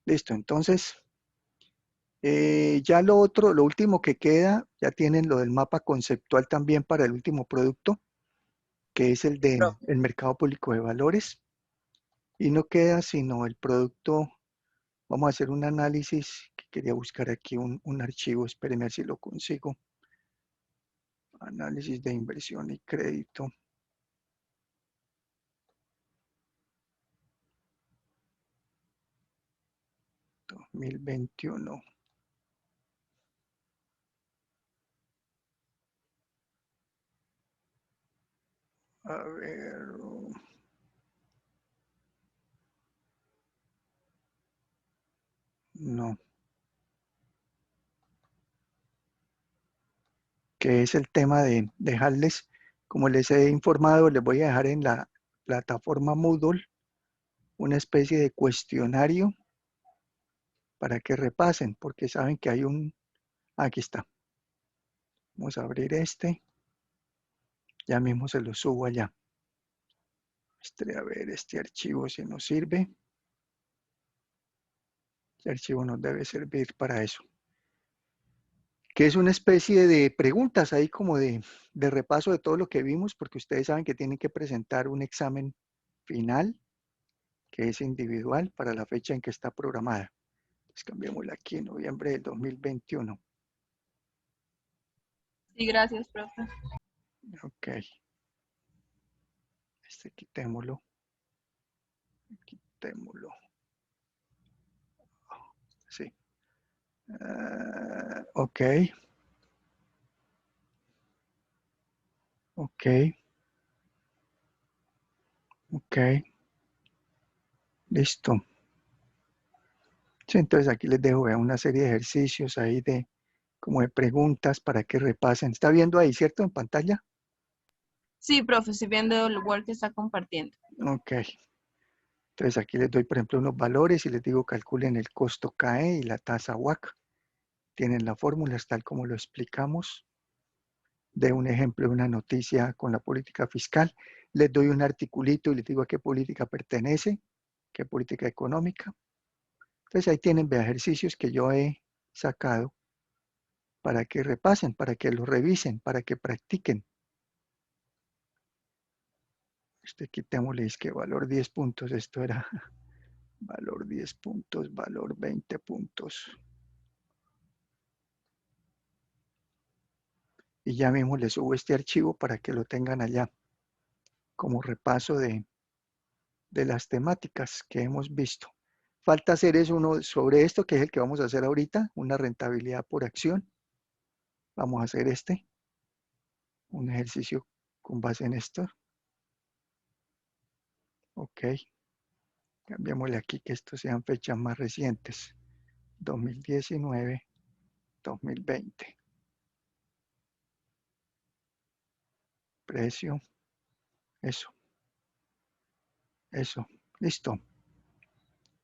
Listo, entonces ya lo último que queda, ya tienen lo del mapa conceptual también para el último producto, que es el de Profe. el mercado público de valores. Y no queda sino el producto. Vamos a hacer un análisis, que quería buscar aquí un archivo, espérenme a ver si lo consigo. Análisis de inversión y crédito. 2021. A ver. No. Que es el tema de dejarles, como les he informado, les voy a dejar en la plataforma Moodle una especie de cuestionario para que repasen, porque saben que hay aquí está. Vamos a abrir este, ya mismo se lo subo allá. A ver, este archivo si nos sirve. Este archivo nos debe servir para eso. Que es una especie de preguntas ahí como de repaso de todo lo que vimos, porque ustedes saben que tienen que presentar un examen final, que es individual para la fecha en que está programada. Pues cambiémosla aquí en noviembre del 2021. Sí, gracias, profe. Ok, quitémoslo, quitémoslo. Sí. Ok, ok, ok, listo. Sí, entonces aquí les dejo una serie de ejercicios ahí como de preguntas para que repasen. ¿Está viendo ahí, cierto, en pantalla? Sí, profe, estoy viendo el Word que está compartiendo. Ok. Entonces aquí les doy, por ejemplo, unos valores y les digo calculen el costo CAE y la tasa WACC. Tienen las fórmulas tal como lo explicamos. De un ejemplo de una noticia con la política fiscal. Les doy un articulito y les digo a qué política pertenece, qué política económica. Entonces ahí tienen ejercicios que yo he sacado para que repasen, para que lo revisen, para que practiquen. Quitémosle, es que valor 10 puntos, esto era valor 10 puntos, valor 20 puntos. Y ya mismo les subo este archivo para que lo tengan allá como repaso de las temáticas que hemos visto. Falta hacer es uno sobre esto, que es el que vamos a hacer ahorita, una rentabilidad por acción. Vamos a hacer un ejercicio con base en esto. Ok, cambiémosle aquí que estos sean fechas más recientes. 2019, 2020. Precio, eso, listo.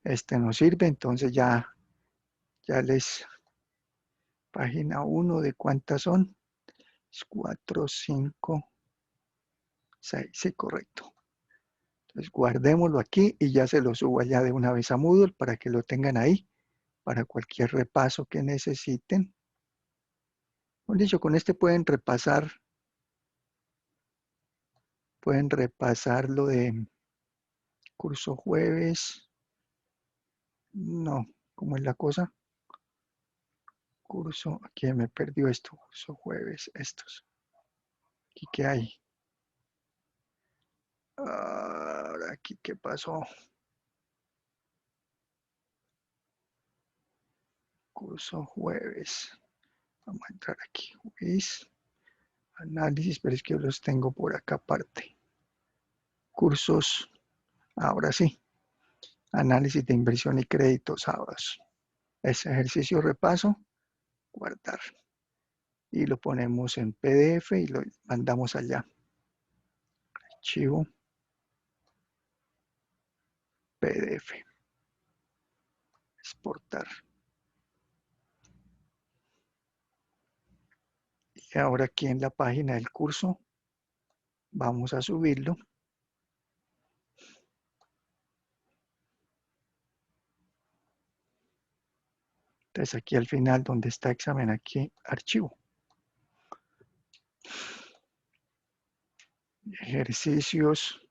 Este nos sirve, entonces ya página 1 de cuántas son, 4, 5, 6, sí, correcto. Entonces guardémoslo aquí y ya se lo subo allá de una vez a Moodle para que lo tengan ahí, para cualquier repaso que necesiten. Como dicho, con este pueden repasar lo de curso jueves. No, ¿cómo es la cosa? Curso, aquí me perdió esto, curso jueves, estos. ¿Aquí qué hay? Ahora, ¿aquí qué pasó? Curso jueves. Vamos a entrar aquí, jueves. Análisis, pero es que los tengo por acá aparte. Cursos, ahora sí. Análisis de inversión y crédito, sábados. Ese ejercicio repaso, guardar. Y lo ponemos en PDF y lo mandamos allá. Archivo, PDF. Exportar. Y ahora aquí en la página del curso vamos a subirlo. Entonces aquí al final donde está examen, aquí archivo. Ejercicios,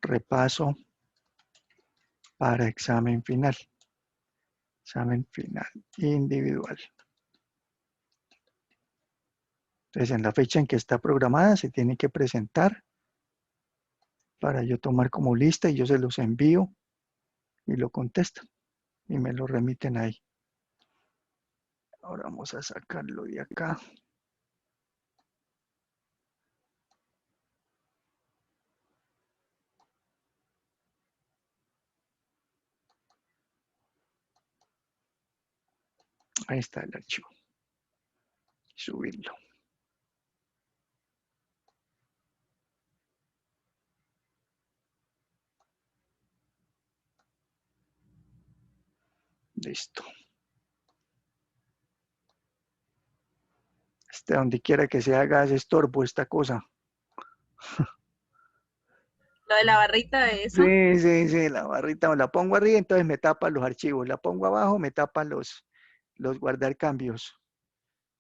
repaso para examen final. Examen final individual. Entonces en la fecha en que está programada se tiene que presentar para yo tomar como lista y yo se los envío y lo contestan y me lo remiten ahí. Ahora vamos a sacarlo de acá. Ahí está el archivo. Subirlo. Listo. Donde quiera que se haga ese estorbo esta cosa. Lo de la barrita de eso. Sí, sí, sí, la barrita la pongo arriba, entonces me tapa los archivos. La pongo abajo, me tapa los guardar cambios.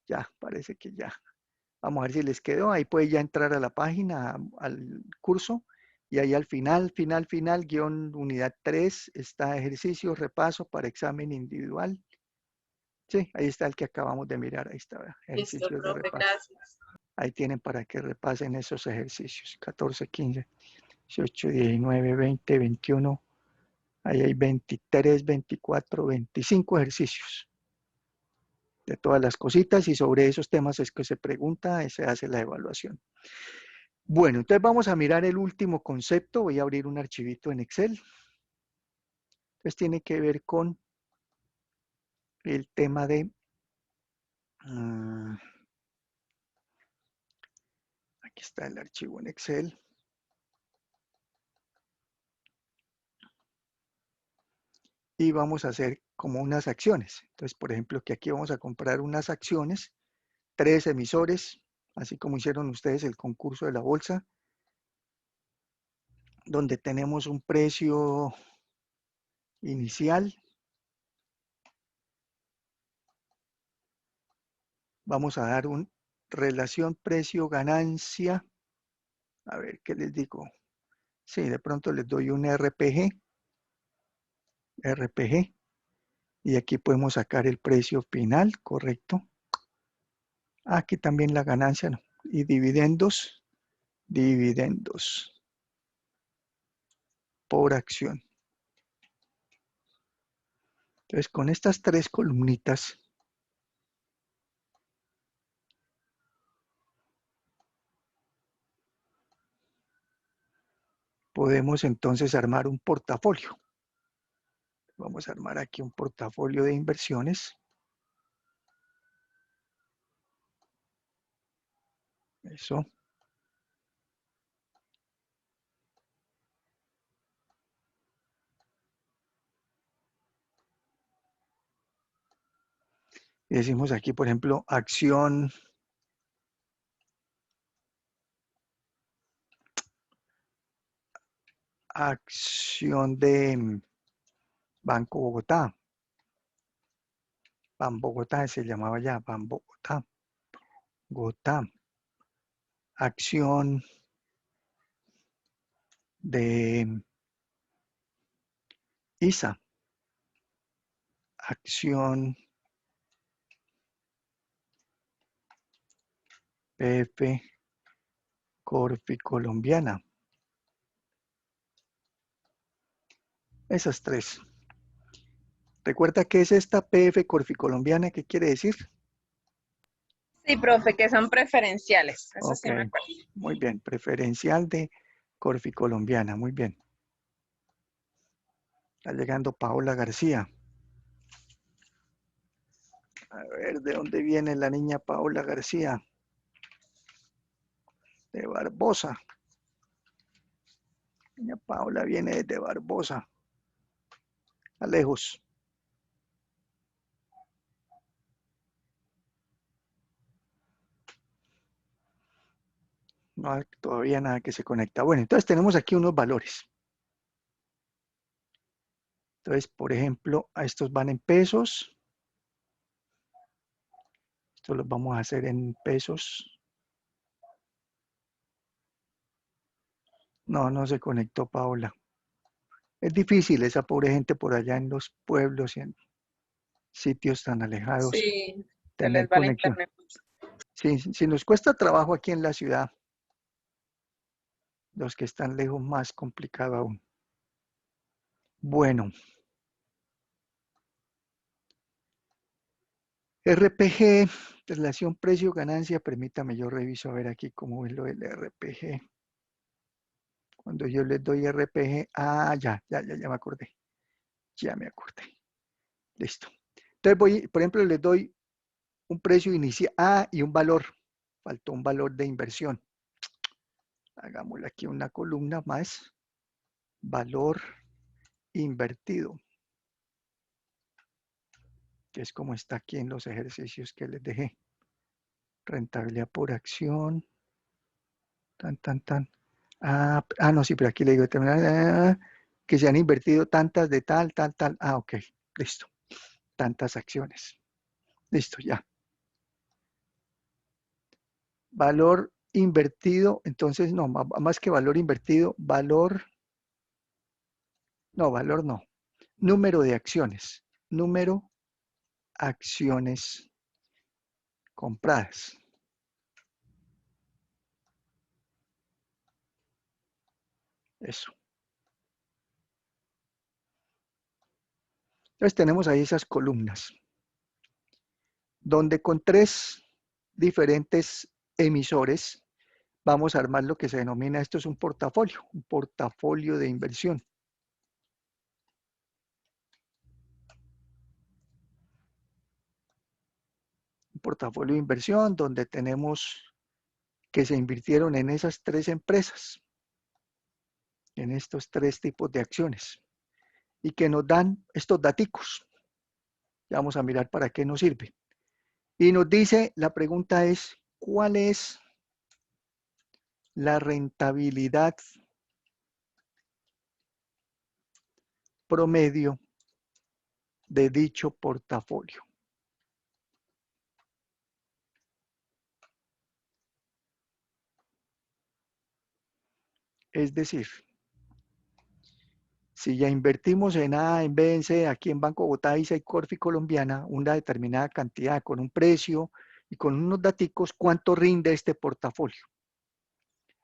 Ya, parece que ya. Vamos a ver si les quedó. Ahí puede ya entrar a la página, al curso. Y ahí al final, guión unidad 3, está ejercicio, repaso para examen individual. Sí, ahí está el que acabamos de mirar. Ahí está, Listo, ejercicios de profe, repaso. gracias. Ahí tienen para que repasen esos ejercicios. 14, 15, 18, 19, 20, 21. Ahí hay 23, 24, 25 ejercicios de todas las cositas y sobre esos temas es que se pregunta y se hace la evaluación. Bueno, entonces vamos a mirar el último concepto. Voy a abrir un archivito en Excel. Entonces tiene que ver con el tema de... aquí está el archivo en Excel. Y vamos a hacer como unas acciones. Entonces, por ejemplo, que aquí vamos a comprar unas acciones, 3 emisores, así como hicieron ustedes el concurso de la bolsa, donde tenemos un precio inicial. Vamos a dar un relación precio-ganancia. A ver, ¿qué les digo? Sí, de pronto les doy un RPG, y aquí podemos sacar el precio final, correcto. Aquí también la ganancia, ¿no? Y dividendos por acción. Entonces, con estas 3 columnitas, podemos entonces armar un portafolio. Vamos a armar aquí un portafolio de inversiones. Eso. Y decimos aquí, por ejemplo, acción de Banco Bogotá. Ban Bogotá se llamaba ya, Ban Bogotá. Acción de ISA. Acción PF Corfi Colombiana. Esas 3. Recuerda que es esta PF Corfi Colombiana, ¿qué quiere decir? Sí, profe, que son preferenciales. Eso Ok, sí me acuerdo. muy bien. Preferencial de Corfi Colombiana, muy bien. Está llegando Paola García. A ver, ¿de dónde viene la niña Paola García? De Barbosa. La niña Paola viene desde Barbosa. A lejos. No hay todavía nada que se conecta. Bueno, entonces tenemos aquí unos valores. Entonces, por ejemplo, a estos van en pesos. Estos los vamos a hacer en pesos. No, no se conectó Paola. Es difícil esa pobre gente por allá en los pueblos y en sitios tan alejados Sí, se les tener va el conexión. internet. Sí, si nos cuesta trabajo aquí en la ciudad, los que están lejos más complicado aún. Bueno, RPG, relación precio-ganancia, permítame, yo reviso a ver aquí cómo es lo del RPG. Cuando yo les doy RPG, ya me acordé, ya me acordé. Listo. Entonces voy, por ejemplo, les doy un precio inicial, y un valor, faltó un valor de inversión. Hagámosle aquí una columna más, valor invertido, que es como está aquí en los ejercicios que les dejé. Rentabilidad por acción, tan. No, sí, pero aquí le digo, que se han invertido tantas de tal. Ok, listo. Tantas acciones. Listo, ya. Valor invertido, entonces, no, más que valor invertido, valor no. Número de acciones. Número acciones compradas. Eso. Entonces tenemos ahí esas columnas, donde con 3 diferentes emisores vamos a armar lo que se denomina, esto es un portafolio de inversión. Un portafolio de inversión donde tenemos que se invirtieron en esas 3 empresas, en estos 3 tipos de acciones, y que nos dan estos daticos. Vamos a mirar para qué nos sirve. Y nos dice, la pregunta es, ¿cuál es la rentabilidad promedio de dicho portafolio? Es decir, si ya invertimos en A, en B, en C, aquí en Banco Bogotá, ISA y Corfi Colombiana, una determinada cantidad con un precio y con unos daticos, ¿cuánto rinde este portafolio?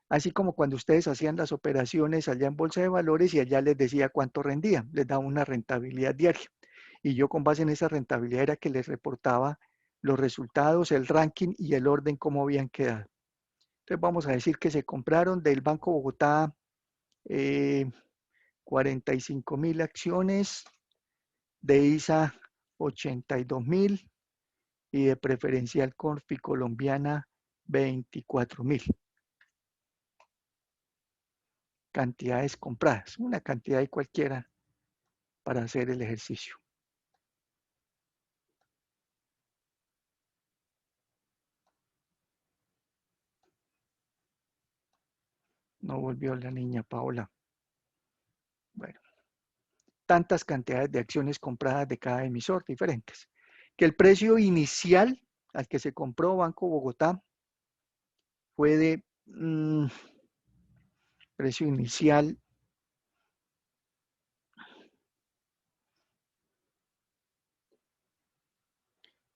Así como cuando ustedes hacían las operaciones allá en Bolsa de Valores y allá les decía cuánto rendía, les daba una rentabilidad diaria. Y yo con base en esa rentabilidad era que les reportaba los resultados, el ranking y el orden cómo habían quedado. Entonces vamos a decir que se compraron del Banco Bogotá 45.000 acciones, de ISA 82.000 y de Preferencial Corfi Colombiana 24.000. Cantidades compradas, una cantidad de cualquiera para hacer el ejercicio. No volvió la niña Paola. Bueno, tantas cantidades de acciones compradas de cada emisor diferentes. Que el precio inicial al que se compró Banco Bogotá fue de precio inicial.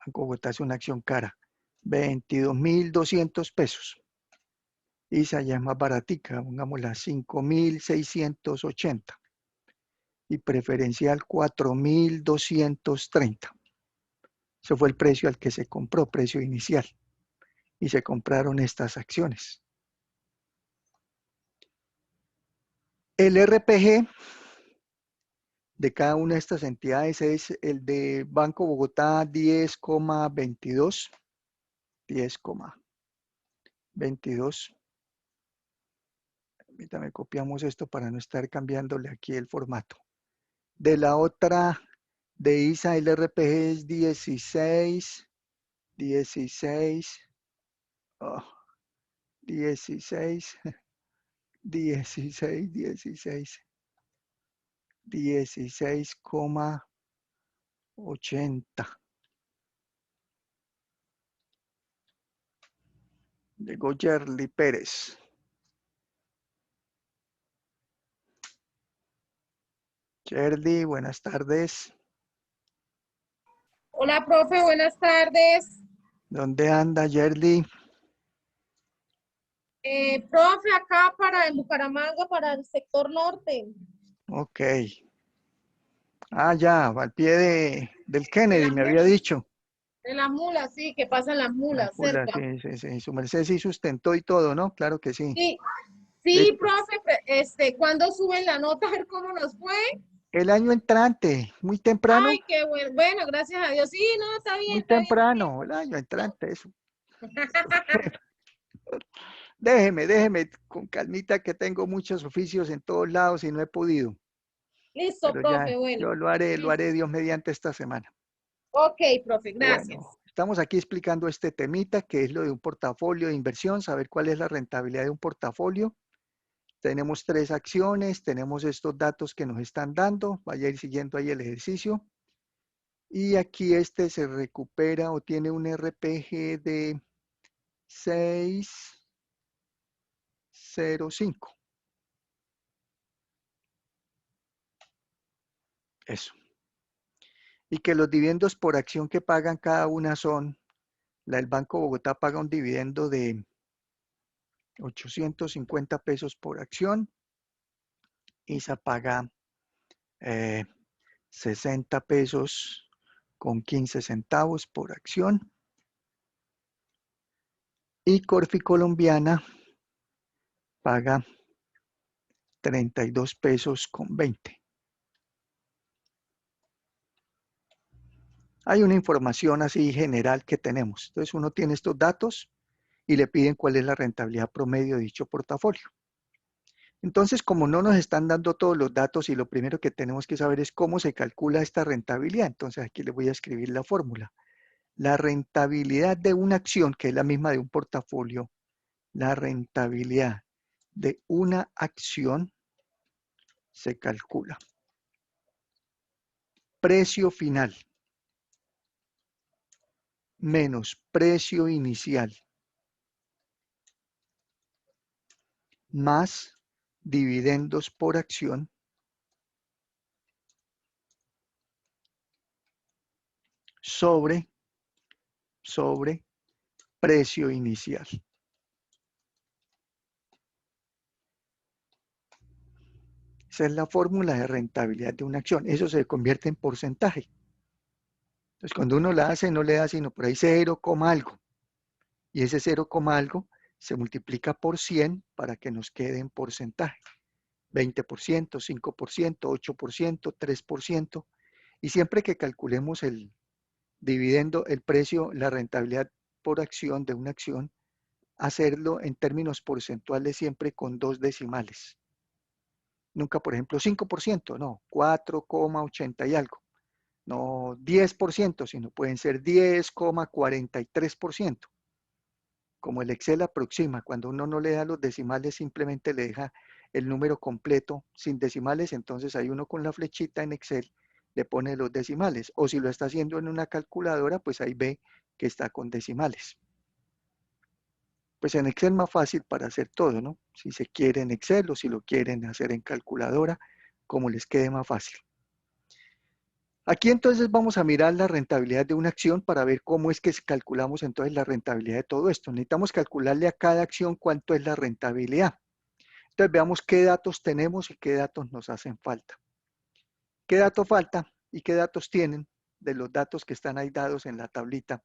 Banco Bogotá es una acción cara, 22.200 pesos. ISA ya es más baratica, pongámosla 5.680. Y Preferencial 4.230. Ese fue el precio al que se compró, precio inicial. Y se compraron estas acciones. El RPG de cada una de estas entidades es el de Banco Bogotá 10,22. 10,22. Permítame, copiamos esto para no estar cambiándole aquí el formato. De la otra, de ISA, el RPG es 16, 16, 16, 16. 16,80. Llegó Yerly Pérez. Yerly, buenas tardes. Hola, profe, buenas tardes. ¿Dónde anda Yerly? Profe, acá en Bucaramanga, para el sector norte, Ok. Ah, ya, al pie del de Kennedy, las me había mulas, dicho. sí, que pasan las La mulas pula, cerca. sí, sí, sí. Su merced sí sustentó y todo, ¿no? Claro que sí. Sí, Listo. sí, profe, ¿cuándo suben la nota? A ver cómo nos fue. El año entrante, muy temprano, Ay, qué bueno. Bueno, gracias a Dios. Sí, no, está bien, muy está bien. temprano, el año entrante, eso. Déjeme, con calmita que tengo muchos oficios en todos lados y no he podido. Listo, Pero ya, profe, bueno. yo lo Listo. haré Dios mediante esta semana. Ok, profe, Bueno, gracias. estamos aquí explicando este temita que es lo de un portafolio de inversión, saber cuál es la rentabilidad de un portafolio. Tenemos 3 acciones, tenemos estos datos que nos están dando, vaya a ir siguiendo ahí el ejercicio. Y aquí este se recupera o tiene un RPG de 6,05. Eso. Y que los dividendos por acción que pagan cada una son, la del Banco Bogotá paga un dividendo de 850 pesos por acción, ISA paga 60 pesos con 15 centavos por acción y Corfi Colombiana paga 32 pesos con 20. Hay una información así general que tenemos. Entonces uno tiene estos datos y le piden cuál es la rentabilidad promedio de dicho portafolio. Entonces, como no nos están dando todos los datos y lo primero que tenemos que saber es cómo se calcula esta rentabilidad, entonces aquí le voy a escribir la fórmula. La rentabilidad de una acción, que es la misma de un portafolio, la rentabilidad de una acción se calcula. Precio final menos precio inicial más dividendos por acción sobre precio inicial. Esa es la fórmula de rentabilidad de una acción. Eso se convierte en porcentaje. Entonces, cuando uno la hace, no le da sino por ahí 0, algo. Y ese 0, algo se multiplica por 100 para que nos quede en porcentaje. 20%, 5%, 8%, 3%. Y siempre que calculemos el dividendo, el precio, la rentabilidad por acción de una acción, hacerlo en términos porcentuales siempre con 2 decimales. Nunca, por ejemplo, 5%, no, 4,80 y algo. No 10%, sino pueden ser 10,43%. Como el Excel aproxima, cuando uno no le da los decimales, simplemente le deja el número completo sin decimales, entonces hay uno con la flechita en Excel le pone los decimales. O si lo está haciendo en una calculadora, pues ahí ve que está con decimales. Pues en Excel más fácil para hacer todo, ¿no? Si se quiere en Excel o si lo quieren hacer en calculadora, como les quede más fácil. Aquí entonces vamos a mirar la rentabilidad de una acción para ver cómo es que calculamos entonces la rentabilidad de todo esto. Necesitamos calcularle a cada acción cuánto es la rentabilidad. Entonces veamos qué datos tenemos y qué datos nos hacen falta. ¿Qué dato falta y qué datos tienen de los datos que están ahí dados en la tablita?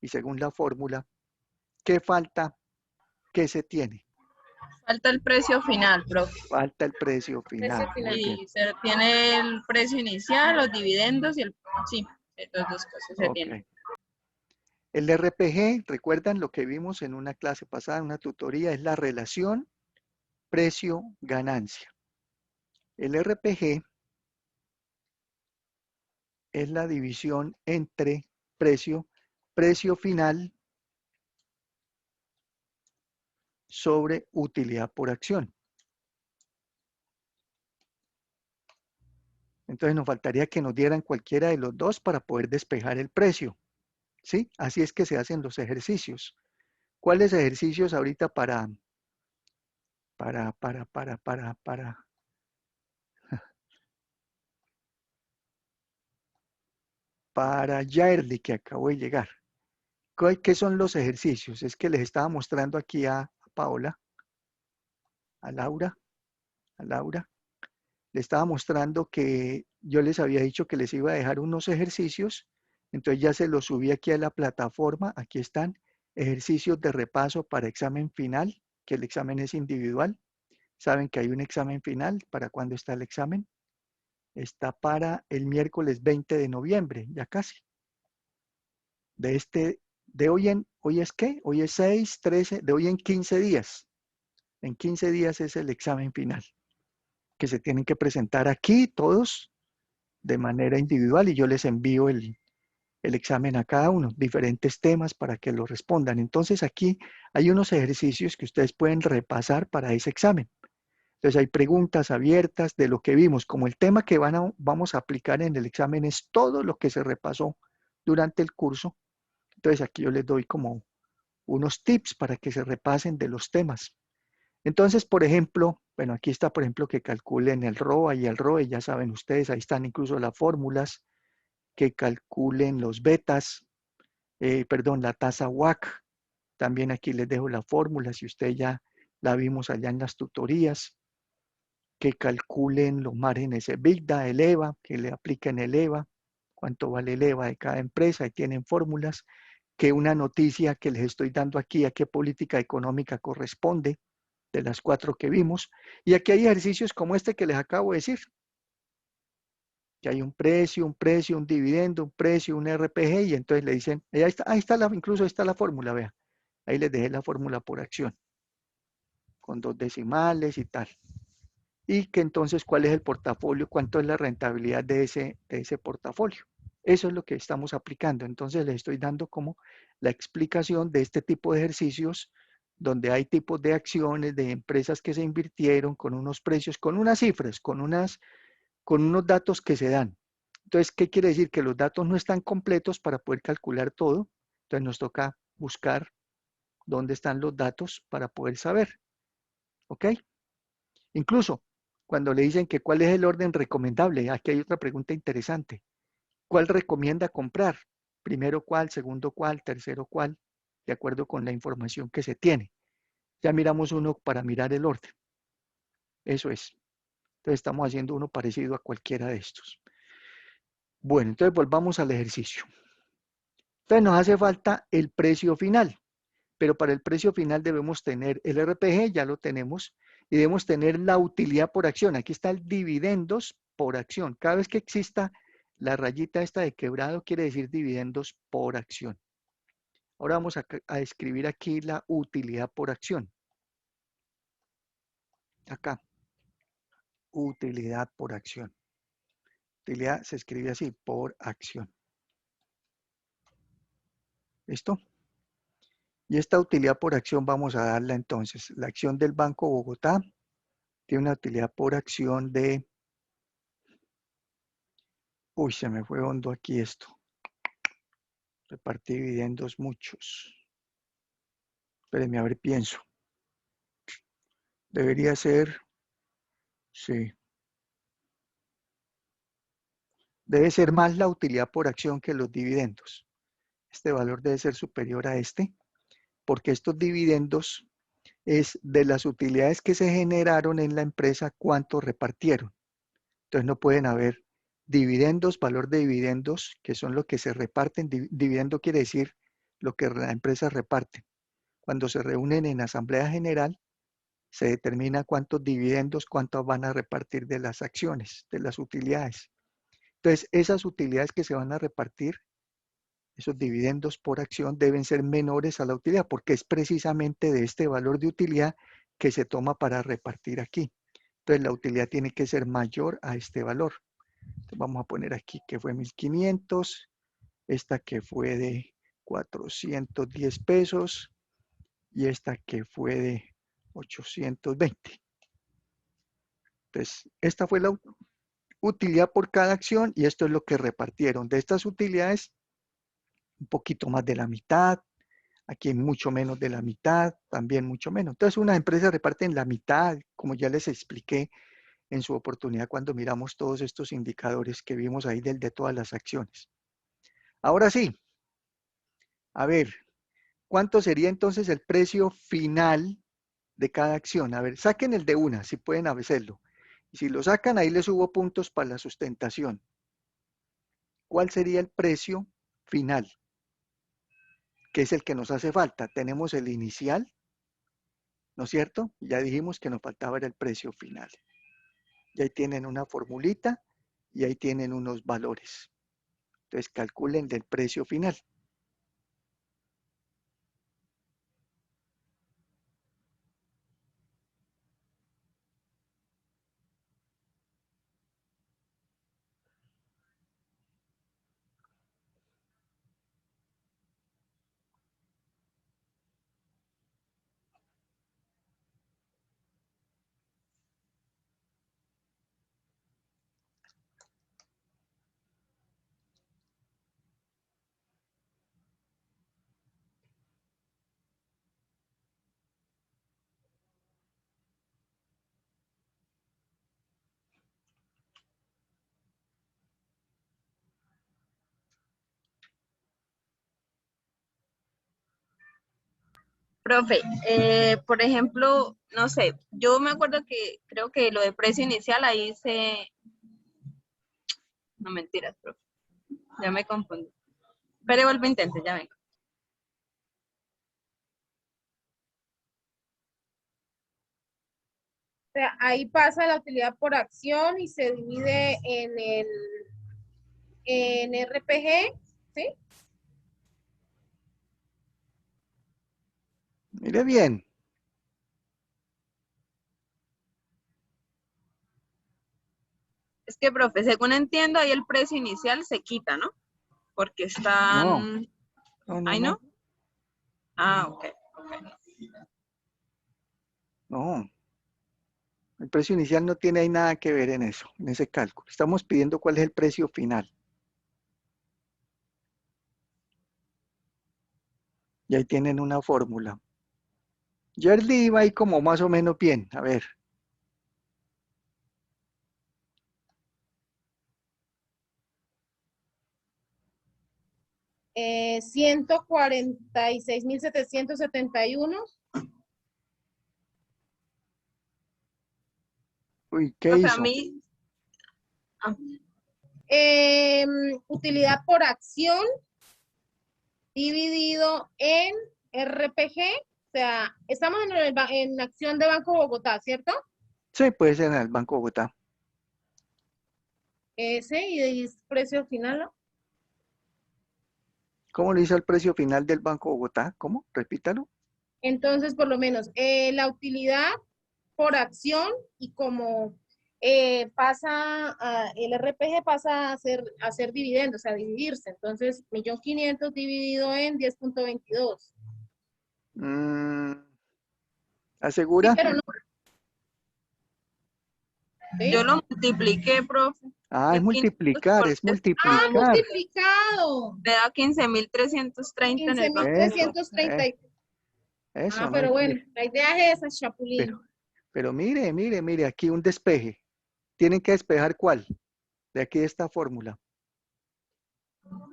Y según la fórmula, ¿qué falta? ¿Qué se tiene? Falta el precio final, profe. Falta el precio Precio final. Muy final. bien. Y se tiene el precio inicial, los dividendos y el... Sí, esas dos cosas se Ok. tienen. El RPG, recuerdan lo que vimos en una clase pasada, en una tutoría, es la relación precio-ganancia. El RPG es la división entre precio final sobre utilidad por acción. Entonces nos faltaría que nos dieran cualquiera de los dos para poder despejar el precio. ¿Sí? Así es que se hacen los ejercicios. ¿Cuáles ejercicios ahorita para Yairli, que acabo de llegar? ¿Qué son los ejercicios? Es que les estaba mostrando aquí a Paola, a Laura, le estaba mostrando que yo les había dicho que les iba a dejar unos ejercicios, entonces ya se los subí aquí a la plataforma, aquí están, ejercicios de repaso para examen final, que el examen es individual. Saben que hay un examen final. ¿Para cuándo está el examen? Está para el miércoles 20 de noviembre, ya casi. ¿Hoy es qué? Hoy es 6, 13, de hoy en 15 días. En 15 días es el examen final, que se tienen que presentar aquí todos de manera individual y yo les envío el examen a cada uno, diferentes temas para que lo respondan. Entonces aquí hay unos ejercicios que ustedes pueden repasar para ese examen. Entonces hay preguntas abiertas de lo que vimos, como el tema que vamos a aplicar en el examen es todo lo que se repasó durante el curso. Entonces aquí yo les doy como unos tips para que se repasen de los temas. Entonces, por ejemplo, bueno, aquí está, por ejemplo, que calculen el ROA y el ROE, ya saben ustedes, ahí están incluso las fórmulas, que calculen los betas, la tasa WACC, también aquí les dejo la fórmula, si usted ya la vimos allá en las tutorías, que calculen los márgenes EBITDA, el EVA, que le apliquen el EVA, cuánto vale el EVA de cada empresa, y tienen fórmulas, que una noticia que les estoy dando aquí, a qué política económica corresponde, de las 4 que vimos, y aquí hay ejercicios como este que les acabo de decir, que hay un precio, un dividendo, un precio, un RPG, y entonces le dicen, incluso ahí está la fórmula, vea, ahí les dejé la fórmula por acción, con 2 decimales y tal. Y que entonces, ¿cuál es el portafolio? ¿Cuánto es la rentabilidad de ese portafolio? Eso es lo que estamos aplicando. Entonces, les estoy dando como la explicación de este tipo de ejercicios donde hay tipos de acciones de empresas que se invirtieron con unos precios, con unas cifras, con unos datos que se dan. Entonces, ¿qué quiere decir? Que los datos no están completos para poder calcular todo. Entonces, nos toca buscar dónde están los datos para poder saber. ¿Ok? Incluso, cuando le dicen que cuál es el orden recomendable, aquí hay otra pregunta interesante. ¿Cuál recomienda comprar? Primero cuál, segundo cuál, tercero cuál, de acuerdo con la información que se tiene. Ya miramos uno para mirar el orden. Eso es. Entonces estamos haciendo uno parecido a cualquiera de estos. Bueno, entonces volvamos al ejercicio. Entonces nos hace falta el precio final, pero para el precio final debemos tener el RPG, ya lo tenemos, y debemos tener la utilidad por acción. Aquí está el dividendos por acción. Cada vez que exista la rayita esta de quebrado, quiere decir dividendos por acción. Ahora vamos a escribir aquí la utilidad por acción. Acá, utilidad por acción. Utilidad se escribe así, por acción. ¿Listo? Y esta utilidad por acción vamos a darla entonces. La acción del Banco Bogotá tiene una utilidad por acción de... Uy, se me fue hondo aquí esto. Repartí dividendos muchos. Espérenme, a ver, pienso. Debería ser... Sí. Debe ser más la utilidad por acción que los dividendos. Este valor debe ser superior a este, porque estos dividendos es de las utilidades que se generaron en la empresa, cuánto repartieron. Entonces no pueden haber dividendos, valor de dividendos, que son lo que se reparten. Dividendo quiere decir lo que la empresa reparte. Cuando se reúnen en asamblea general, se determina cuántos dividendos, cuántos van a repartir de las acciones, de las utilidades. Entonces, esas utilidades que se van a repartir, esos dividendos por acción, deben ser menores a la utilidad, porque es precisamente de este valor de utilidad que se toma para repartir aquí. Entonces, la utilidad tiene que ser mayor a este valor. Entonces, vamos a poner aquí que fue 1.500, esta que fue de 410 pesos y esta que fue de 820. Entonces, esta fue utilidad por cada acción y esto es lo que repartieron. De estas utilidades, un poquito más de la mitad, aquí mucho menos de la mitad, también mucho menos. Entonces, unas empresas reparten la mitad, como ya les expliqué en su oportunidad cuando miramos todos estos indicadores que vimos ahí de todas las acciones. Ahora sí, a ver, ¿cuánto sería entonces el precio final de cada acción? A ver, saquen el de una, si pueden hacerlo. Y si lo sacan, ahí les subo puntos para la sustentación. ¿Cuál sería el precio final? Que es el que nos hace falta. Tenemos el inicial, ¿no es cierto? Ya dijimos que nos faltaba el precio final. Y ahí tienen una formulita y ahí tienen unos valores. Entonces calculen del precio final. Profe, por ejemplo, no sé, yo me acuerdo que creo que lo de precio inicial ahí no mentiras, profe, ya me confundí. Pero vuelvo a intentar, ya vengo. O sea, ahí pasa la utilidad por acción y se divide en RPG, ¿sí? Mire bien. Es que, profe, según entiendo, ahí el precio inicial se quita, ¿no? Porque No, están... no, no, ¿Ahí no? no. Ah, ok. No. El precio inicial no tiene ahí nada que ver en eso, en ese cálculo. Estamos pidiendo cuál es el precio final. Y ahí tienen una fórmula. Yerli iba ahí como más o menos bien. A ver. Eh, 146.771. Uy, ¿qué Profe, a hizo? mí... ah, Utilidad por acción dividido en RPG. O sea, estamos en acción de Banco Bogotá, ¿cierto? Sí, puede ser en el Banco Bogotá. Ese y el precio final, ¿no? ¿Cómo lo hizo el precio final del Banco Bogotá? ¿Cómo? Repítalo. Entonces, por lo menos, la utilidad por acción y como el RPG pasa a ser dividendos, o sea, a dividirse. Entonces, 1.500.000 dividido en 10.22. Mm, Sí, ¿asegura? pero no, yo ¿sí? lo multipliqué, profe. Ah, es 1.500 multiplicar, por es 10 multiplicar. Multiplicado. me da 15.330 en quince el mil banco. Eso, trescientos treinta eso, no hay pero que... bueno, la idea es esa, Pero, Chapulín. pero mire, aquí un despeje. Tienen que despejar ¿cuál? De aquí esta fórmula.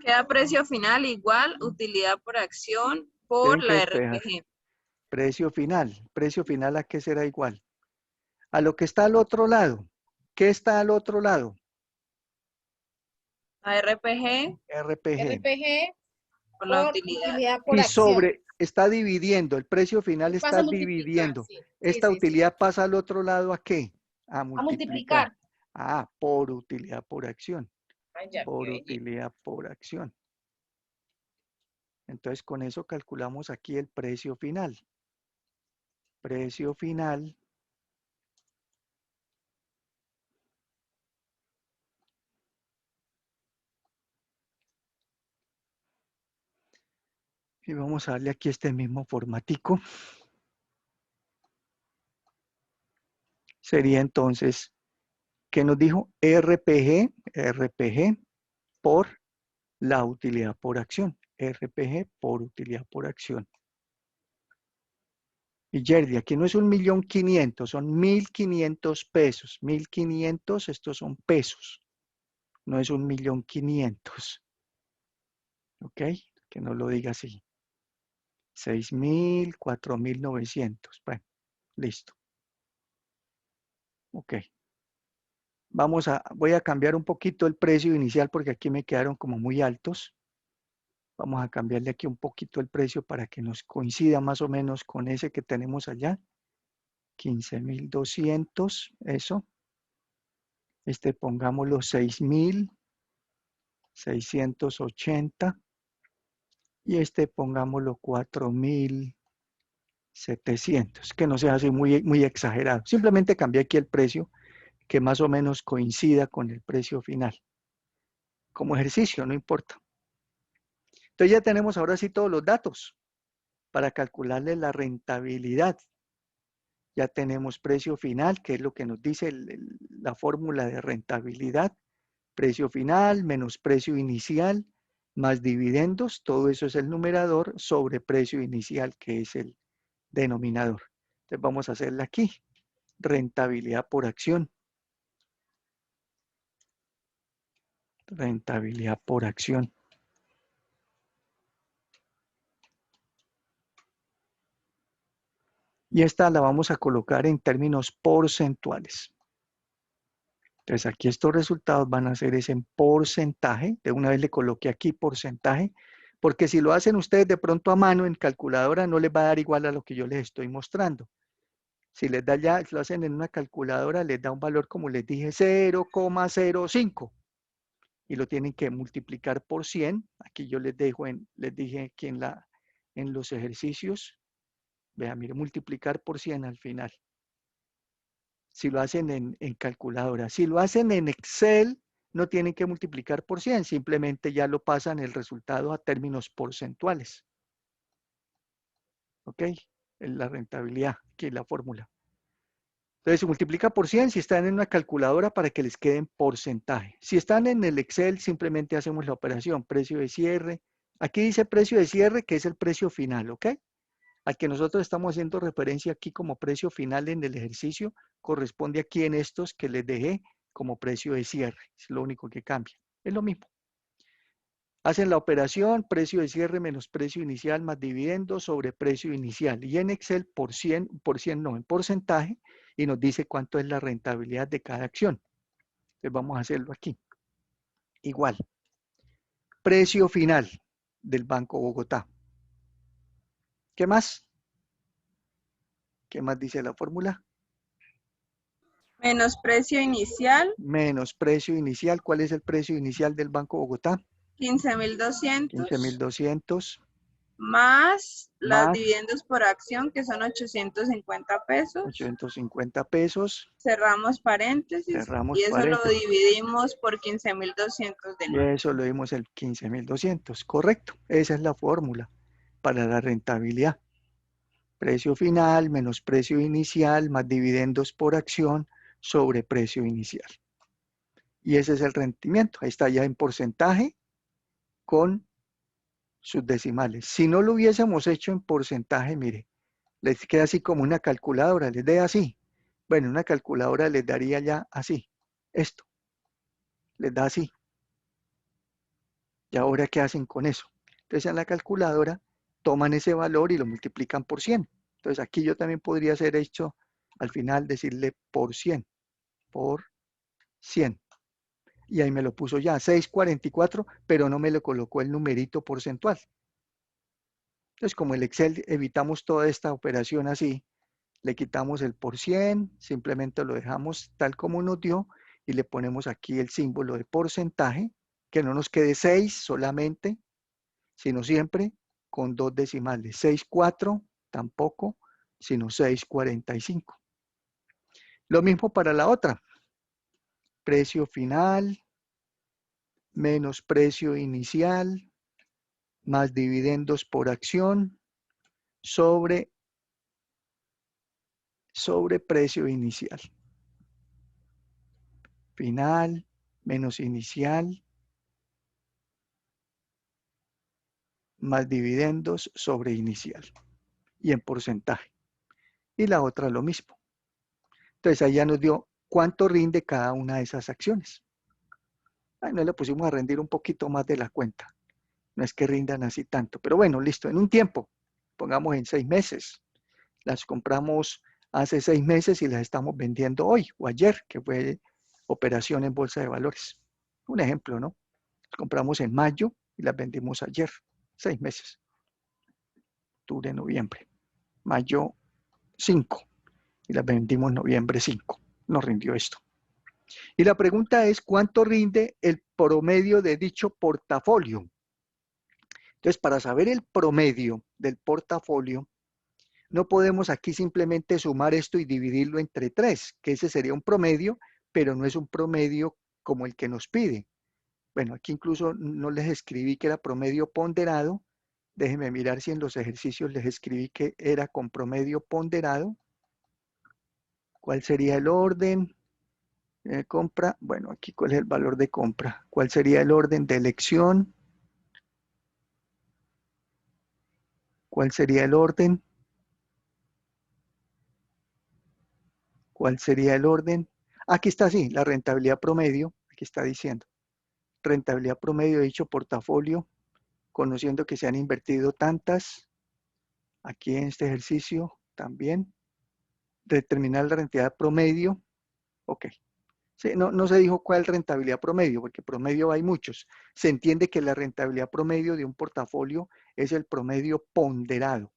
Queda precio final igual, utilidad por acción por Tienen que la despejar. RPG. Precio final. Precio final a qué será igual. A lo que está al otro lado. ¿Qué está al otro lado? La RPG RPG. RPG por la por utilidad. utilidad por Y acción. sobre, está dividiendo, el precio final Y pasa está a multiplicar, dividiendo. sí, sí, Esta sí, sí. utilidad pasa al otro lado ¿a qué? A A multiplicar. multiplicar. Ah, por utilidad por acción. Ay, ya, Por qué belleza. utilidad por acción. Entonces con eso calculamos aquí el precio final. Precio final. Y vamos a darle aquí este mismo formatico. Sería entonces ¿Qué nos dijo? RPG por la utilidad por acción. RPG por utilidad por acción. Y Yerdy, aquí no es 1.500.000, son 1.500 pesos. 1.500, estos son pesos. No es 1.500.000. ¿Ok? Que no lo diga así. 6.000, 4.900. Bueno, listo. Ok. Voy a cambiar un poquito el precio inicial porque aquí me quedaron como muy altos. Vamos a cambiarle aquí un poquito el precio para que nos coincida más o menos con ese que tenemos allá. 15.200, eso. Pongámoslo 6.680. Y pongámoslo 4.700, que no sea así muy, muy exagerado. Simplemente cambié aquí el precio que más o menos coincida con el precio final. Como ejercicio, no importa. Entonces ya tenemos ahora sí todos los datos para calcularle la rentabilidad. Ya tenemos precio final, que es lo que nos dice la fórmula de rentabilidad. Precio final menos precio inicial más dividendos, todo eso es el numerador sobre precio inicial, que es el denominador. Entonces vamos a hacerla aquí. Rentabilidad por acción. Rentabilidad por acción. Y esta la vamos a colocar en términos porcentuales. Entonces aquí estos resultados van a ser en porcentaje. De una vez le coloqué aquí porcentaje, porque si lo hacen ustedes de pronto a mano en calculadora no les va a dar igual a lo que yo les estoy mostrando. Si les da ya, lo hacen en una calculadora, les da un valor como les dije 0,05 y lo tienen que multiplicar por 100. Aquí yo les dije aquí en los ejercicios. Vean, mire, multiplicar por 100 al final. Si lo hacen en calculadora. Si lo hacen en Excel, no tienen que multiplicar por 100, simplemente ya lo pasan el resultado a términos porcentuales. ¿Ok? La rentabilidad, que es la fórmula. Entonces se multiplica por 100 si están en una calculadora para que les quede en porcentaje. Si están en el Excel, simplemente hacemos la operación, precio de cierre. Aquí dice precio de cierre, que es el precio final, ¿ok? Al que nosotros estamos haciendo referencia aquí como precio final en el ejercicio, corresponde aquí en estos que les dejé como precio de cierre. Es lo único que cambia. Es lo mismo. Hacen la operación, precio de cierre menos precio inicial más dividendos sobre precio inicial. Y en Excel por 100 no, en porcentaje, y nos dice cuánto es la rentabilidad de cada acción. Entonces vamos a hacerlo aquí. Igual. Precio final del Banco Bogotá. ¿Qué más? ¿Qué más dice la fórmula? Menos precio inicial. Menos precio inicial. ¿Cuál es el precio inicial del Banco Bogotá? 15.200. 15.200. Más los Más dividendos por acción, que son 850 pesos. 850 pesos. Cerramos paréntesis Cerramos y eso lo paréntesis. dividimos por 15.200 de Y nuevo. eso lo dimos el 15.200. Correcto. Esa es la fórmula para la rentabilidad. Precio final menos precio inicial más dividendos por acción sobre precio inicial. Y ese es el rendimiento. Ahí está ya en porcentaje con sus decimales. Si no lo hubiésemos hecho en porcentaje, mire, les queda así como una calculadora, les da así. Bueno, una calculadora les daría ya así, esto, les da así. ¿Y ahora qué hacen con eso? Entonces en la calculadora toman ese valor y lo multiplican por 100. Entonces aquí yo también podría hacer esto al final, decirle por 100, por 100. Y ahí me lo puso ya, 644, pero no me lo colocó el numerito porcentual. Entonces como el Excel evitamos toda esta operación así, le quitamos el por 100, simplemente lo dejamos tal como nos dio y le ponemos aquí el símbolo de porcentaje, que no nos quede 6 solamente, sino siempre con dos decimales. 6,4 tampoco, sino 6,45. Lo mismo para la otra. Precio final menos precio inicial más dividendos por acción sobre precio inicial. final menos inicial más dividendos sobre inicial y en porcentaje. Y la otra lo mismo. Entonces ahí ya nos dio cuánto rinde cada una de esas acciones. Ahí no le pusimos a rendir un poquito más de la cuenta. No es que rindan así tanto, pero bueno, listo, en un tiempo, pongamos en 6 meses. Las compramos hace 6 meses y las estamos vendiendo hoy o ayer, que fue operación en bolsa de valores. Un ejemplo, ¿no? Las compramos en mayo y las vendimos ayer, 6 meses. Octubre, noviembre. Mayo 5 y las vendimos noviembre 5. Nos rindió esto. Y la pregunta es, ¿cuánto rinde el promedio de dicho portafolio? Entonces, para saber el promedio del portafolio, no podemos aquí simplemente sumar esto y dividirlo entre 3, que ese sería un promedio, pero no es un promedio como el que nos pide. Bueno, aquí incluso no les escribí que era promedio ponderado. Déjenme mirar si en los ejercicios les escribí que era con promedio ponderado. ¿Cuál sería el orden? Compra, bueno, aquí cuál es el valor de compra. ¿Cuál sería el orden de elección? ¿Cuál sería el orden? ¿Cuál sería el orden? Aquí está, sí, la rentabilidad promedio. Aquí está diciendo. Rentabilidad promedio de dicho portafolio, conociendo que se han invertido tantas. Aquí en este ejercicio también. Determinar la rentabilidad promedio. Ok. Sí, no se dijo cuál rentabilidad promedio, porque promedio hay muchos. Se entiende que la rentabilidad promedio de un portafolio es el promedio ponderado.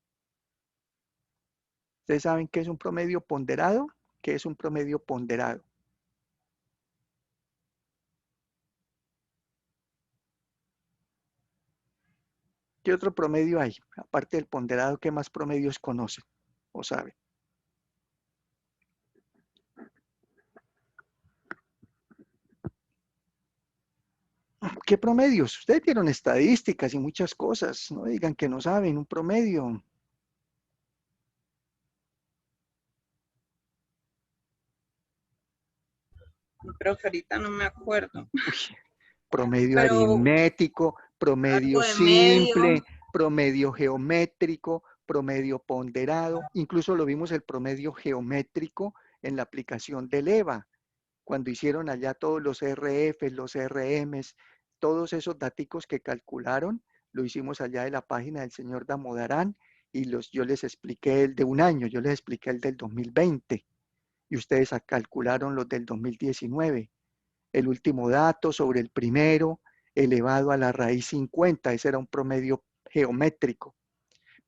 ¿Ustedes saben qué es un promedio ponderado? ¿Qué es un promedio ponderado? ¿Qué otro promedio hay? Aparte del ponderado, ¿qué más promedios conocen o saben? ¿Qué promedios? Ustedes vieron estadísticas y muchas cosas. No digan que no saben un promedio. Creo que ahorita no me acuerdo. Uy, promedio Pero aritmético, promedio algo de medio. simple, promedio geométrico, promedio ponderado. Incluso lo vimos el promedio geométrico en la aplicación del EVA, cuando hicieron allá todos los RFs, los RMs, todos esos daticos que calcularon, lo hicimos allá de la página del señor Damodarán y yo les expliqué el de un año, yo les expliqué el del 2020 y ustedes calcularon los del 2019. El último dato sobre el primero elevado a la raíz 50, ese era un promedio geométrico.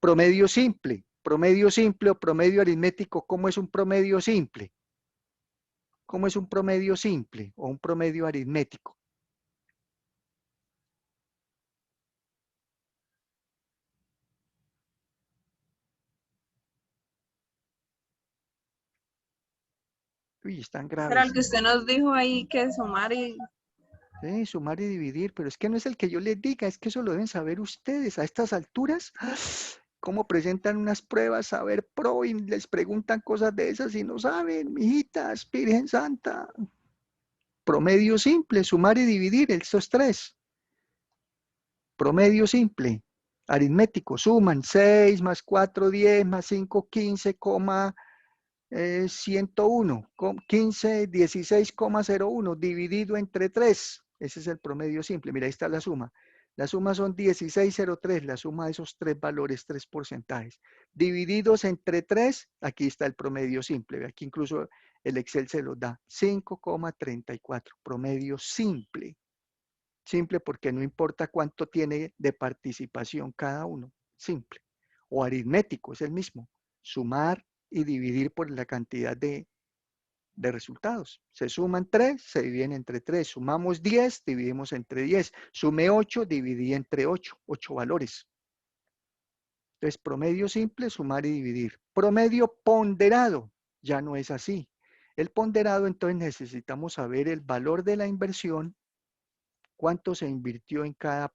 Promedio simple o promedio aritmético, ¿cómo es un promedio simple? ¿Cómo es un promedio simple o un promedio aritmético? Uy, están Era el graves. que usted nos dijo ahí que sumar y Sí, sumar y dividir, pero es que no es el que yo les diga, es que eso lo deben saber ustedes a estas alturas. ¿Cómo presentan unas pruebas, saber pro y les preguntan cosas de esas y no saben, mijitas, Virgen Santa? Promedio simple, sumar y dividir, estos 3. Promedio simple, aritmético, suman 6 más 4, 10 más 5, 15, 101, 15, 16,01 dividido entre 3. Ese es el promedio simple. Mira, ahí está la suma. La suma son 16,03, la suma de esos 3 valores, 3 porcentajes. Divididos entre 3, aquí está el promedio simple. Aquí incluso el Excel se los da. 5,34, promedio simple. Simple porque no importa cuánto tiene de participación cada uno. Simple. O aritmético, es el mismo. Sumar y dividir por la cantidad de resultados. Se suman 3, se dividen entre 3. Sumamos 10, dividimos entre 10. Sume 8, dividí entre 8. 8 valores. Entonces, promedio simple, sumar y dividir. Promedio ponderado, ya no es así. El ponderado, entonces, necesitamos saber el valor de la inversión, cuánto se invirtió en cada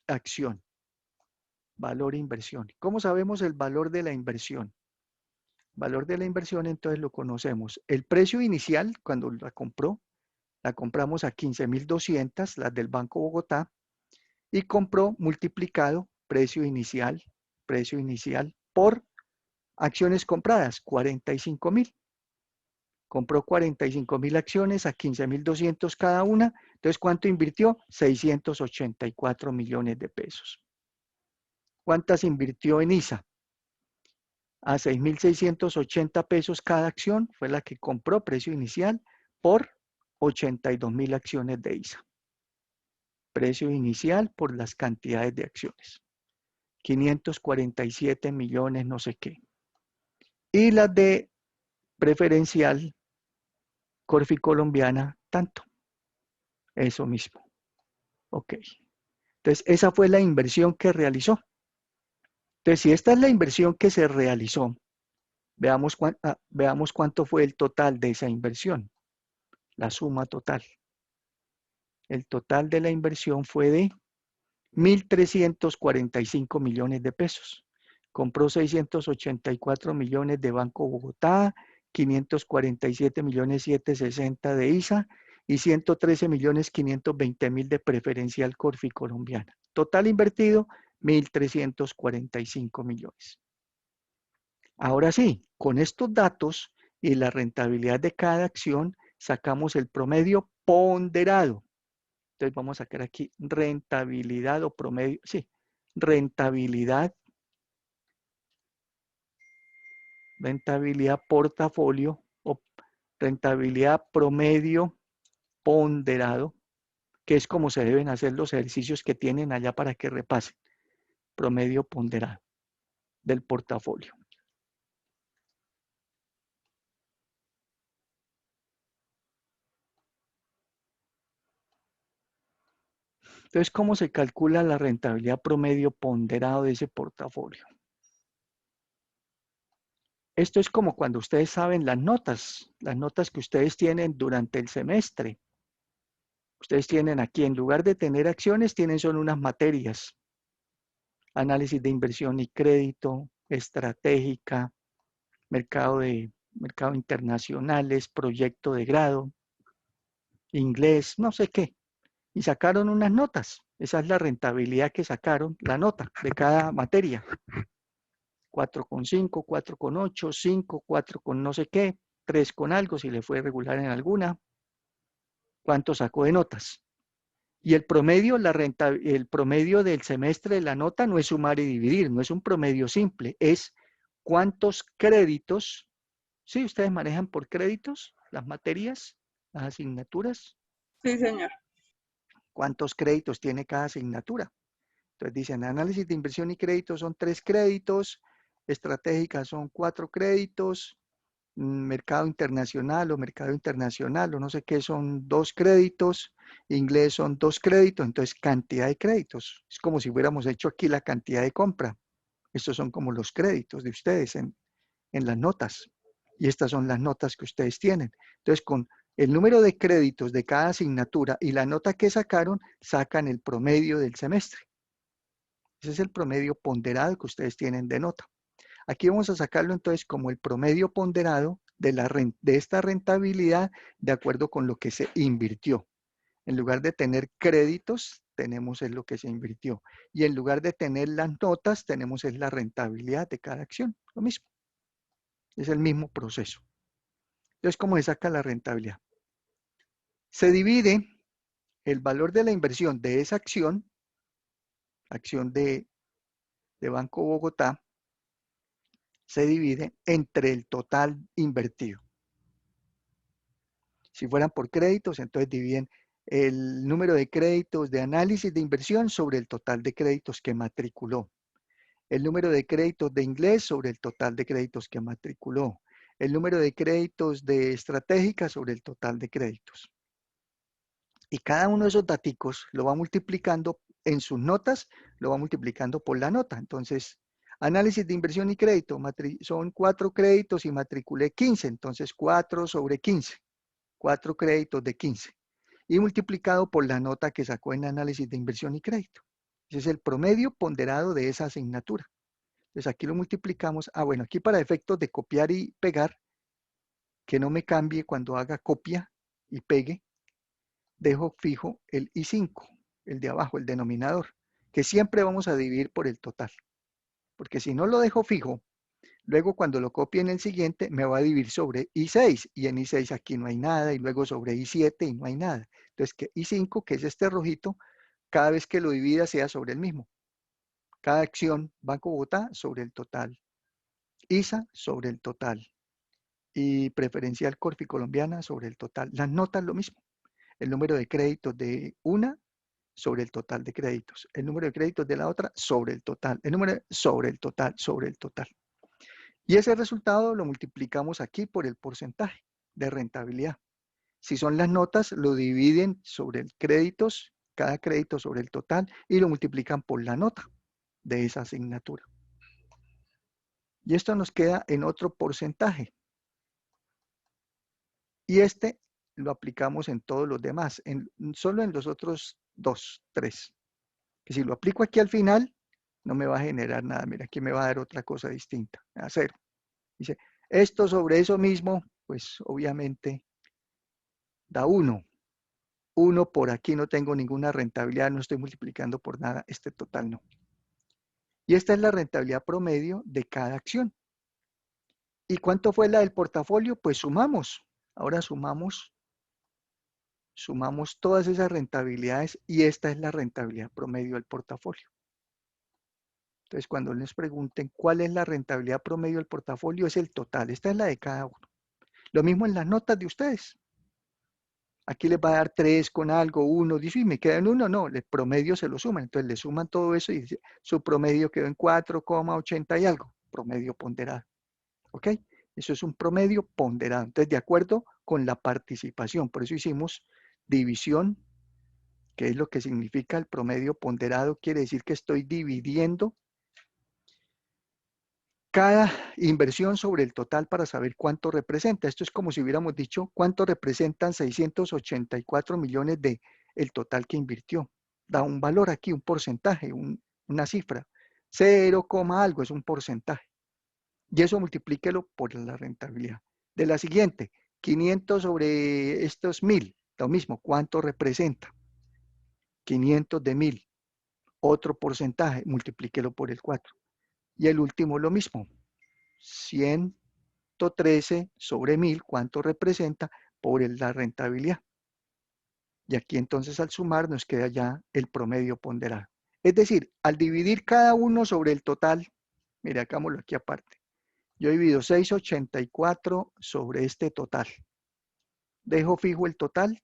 acción. Valor e inversión. ¿Cómo sabemos el valor de la inversión? Valor de la inversión, entonces lo conocemos. El precio inicial, cuando la compró, La compramos a 15.200, las del Banco Bogotá, y compró multiplicado precio inicial por acciones compradas, 45.000. Compró 45.000 acciones a 15.200 cada una. Entonces, ¿cuánto invirtió? 684 millones de pesos. ¿Cuántas invirtió en ISA? A 6.680 pesos cada acción, fue la que compró precio inicial por 82.000 acciones de ISA. Precio inicial por las cantidades de acciones. 547 millones no sé qué. Y las de preferencial Corfi colombiana, tanto. Eso mismo. Ok. Entonces, esa fue la inversión que realizó. Entonces, si esta es la inversión que se realizó, veamos cuánto fue el total de esa inversión. La suma total. El total de la inversión fue de 1.345 millones de pesos. Compró 684 millones de Banco Bogotá, 547 millones 760 de ISA y 113 millones 520 mil de preferencial Corfi colombiana. Total invertido, 1.345 millones. Ahora sí, con estos datos y la rentabilidad de cada acción, sacamos el promedio ponderado. Entonces vamos a sacar aquí rentabilidad o promedio, sí, rentabilidad portafolio o rentabilidad promedio ponderado, que es como se deben hacer los ejercicios que tienen allá para que repasen. Promedio ponderado del portafolio. Entonces, ¿cómo se calcula la rentabilidad promedio ponderado de ese portafolio? Esto es como cuando ustedes saben las notas que ustedes tienen durante el semestre. Ustedes tienen aquí, en lugar de tener acciones, son unas materias. Análisis de inversión y crédito, estratégica, mercado internacionales, proyecto de grado, inglés, no sé qué. Y sacaron unas notas. Esa es la rentabilidad que sacaron, la nota de cada materia. 4,5, 4,8, 5, 4 con no sé qué, 3 con algo, si le fue regular en alguna. ¿Cuánto sacó de notas? Y el promedio, el promedio del semestre de la nota no es sumar y dividir, no es un promedio simple, es cuántos créditos, ¿sí? ¿Ustedes manejan por créditos las materias, las asignaturas? Sí, señor. ¿Cuántos créditos tiene cada asignatura? Entonces dicen, análisis de inversión y crédito son 3 créditos, estratégica son 4 créditos, mercado internacional o no sé qué son 2 créditos, inglés son 2 créditos, entonces cantidad de créditos. Es como si hubiéramos hecho aquí la cantidad de compra. Estos son como los créditos de ustedes en las notas. Y estas son las notas que ustedes tienen. Entonces, con el número de créditos de cada asignatura y la nota que sacaron, sacan el promedio del semestre. Ese es el promedio ponderado que ustedes tienen de nota. Aquí vamos a sacarlo entonces como el promedio ponderado de esta rentabilidad de acuerdo con lo que se invirtió. En lugar de tener créditos, tenemos es lo que se invirtió. Y en lugar de tener las notas, tenemos es la rentabilidad de cada acción. Lo mismo. Es el mismo proceso. Entonces, ¿cómo se saca la rentabilidad? Se divide el valor de la inversión de esa acción de Banco Bogotá, se divide entre el total invertido. Si fueran por créditos, entonces dividen el número de créditos de análisis de inversión sobre el total de créditos que matriculó. El número de créditos de inglés sobre el total de créditos que matriculó. El número de créditos de estratégica sobre el total de créditos. Y cada uno de esos daticos lo va multiplicando en sus notas, lo va multiplicando por la nota. Entonces, análisis de inversión y crédito, son 4 créditos y matriculé 15, entonces 4 sobre 15, 4 créditos de 15. Y multiplicado por la nota que sacó en análisis de inversión y crédito. Ese es el promedio ponderado de esa asignatura. Entonces aquí lo multiplicamos. Bueno, aquí para efectos de copiar y pegar, que no me cambie cuando haga copia y pegue, dejo fijo el I5, el de abajo, el denominador, que siempre vamos a dividir por el total. Porque si no lo dejo fijo, luego cuando lo copie en el siguiente, me va a dividir sobre I6, y en I6 aquí no hay nada, y luego sobre I7 y no hay nada. Entonces, que I5, que es este rojito, cada vez que lo divida sea sobre el mismo. Cada acción, Banco Bogotá sobre el total, ISA sobre el total, y preferencial Colombiana sobre el total. Las notas lo mismo. El número de créditos de una sobre el total de créditos. El número de créditos de la otra sobre el total. El número sobre el total, sobre el total. Y ese resultado lo multiplicamos aquí por el porcentaje de rentabilidad. Si son las notas, lo dividen sobre el créditos, cada crédito sobre el total, y lo multiplican por la nota de esa asignatura. Y esto nos queda en otro porcentaje. Y este lo aplicamos en todos los demás, solo en los otros 2, 3. Que si lo aplico aquí al final, no me va a generar nada. Mira, aquí me va a dar otra cosa distinta, a 0. Dice, esto sobre eso mismo, pues obviamente da 1. 1 por aquí no tengo ninguna rentabilidad, no estoy multiplicando por nada, este total no. Y esta es la rentabilidad promedio de cada acción. ¿Y cuánto fue la del portafolio? Pues sumamos. Ahora sumamos todas esas rentabilidades y esta es la rentabilidad promedio del portafolio. Entonces, cuando les pregunten cuál es la rentabilidad promedio del portafolio, es el total. Esta es la de cada uno. Lo mismo en las notas de ustedes. Aquí les va a dar 3 con algo, 1, dice, y me queda en 1, no, el promedio se lo suman. Entonces le suman todo eso y dice, su promedio quedó en 4,80 y algo, promedio ponderado. ¿Ok? Eso es un promedio ponderado. Entonces, de acuerdo con la participación, por eso hicimos división, que es lo que significa el promedio ponderado, quiere decir que estoy dividiendo cada inversión sobre el total para saber cuánto representa. Esto es como si hubiéramos dicho cuánto representan 684 millones de el total que invirtió. Da un valor aquí, un porcentaje, una cifra. 0, algo es un porcentaje. Y eso multiplíquelo por la rentabilidad. De la siguiente, 500 sobre estos 1000. Lo mismo, ¿cuánto representa? 500 de 1000. Otro porcentaje, multiplíquelo por el 4. Y el último lo mismo. 113 sobre 1000, ¿cuánto representa? Por la rentabilidad. Y aquí entonces al sumar nos queda ya el promedio ponderado. Es decir, al dividir cada uno sobre el total, mire, hagámoslo aquí aparte. Yo divido 684 sobre este total. Dejo fijo el total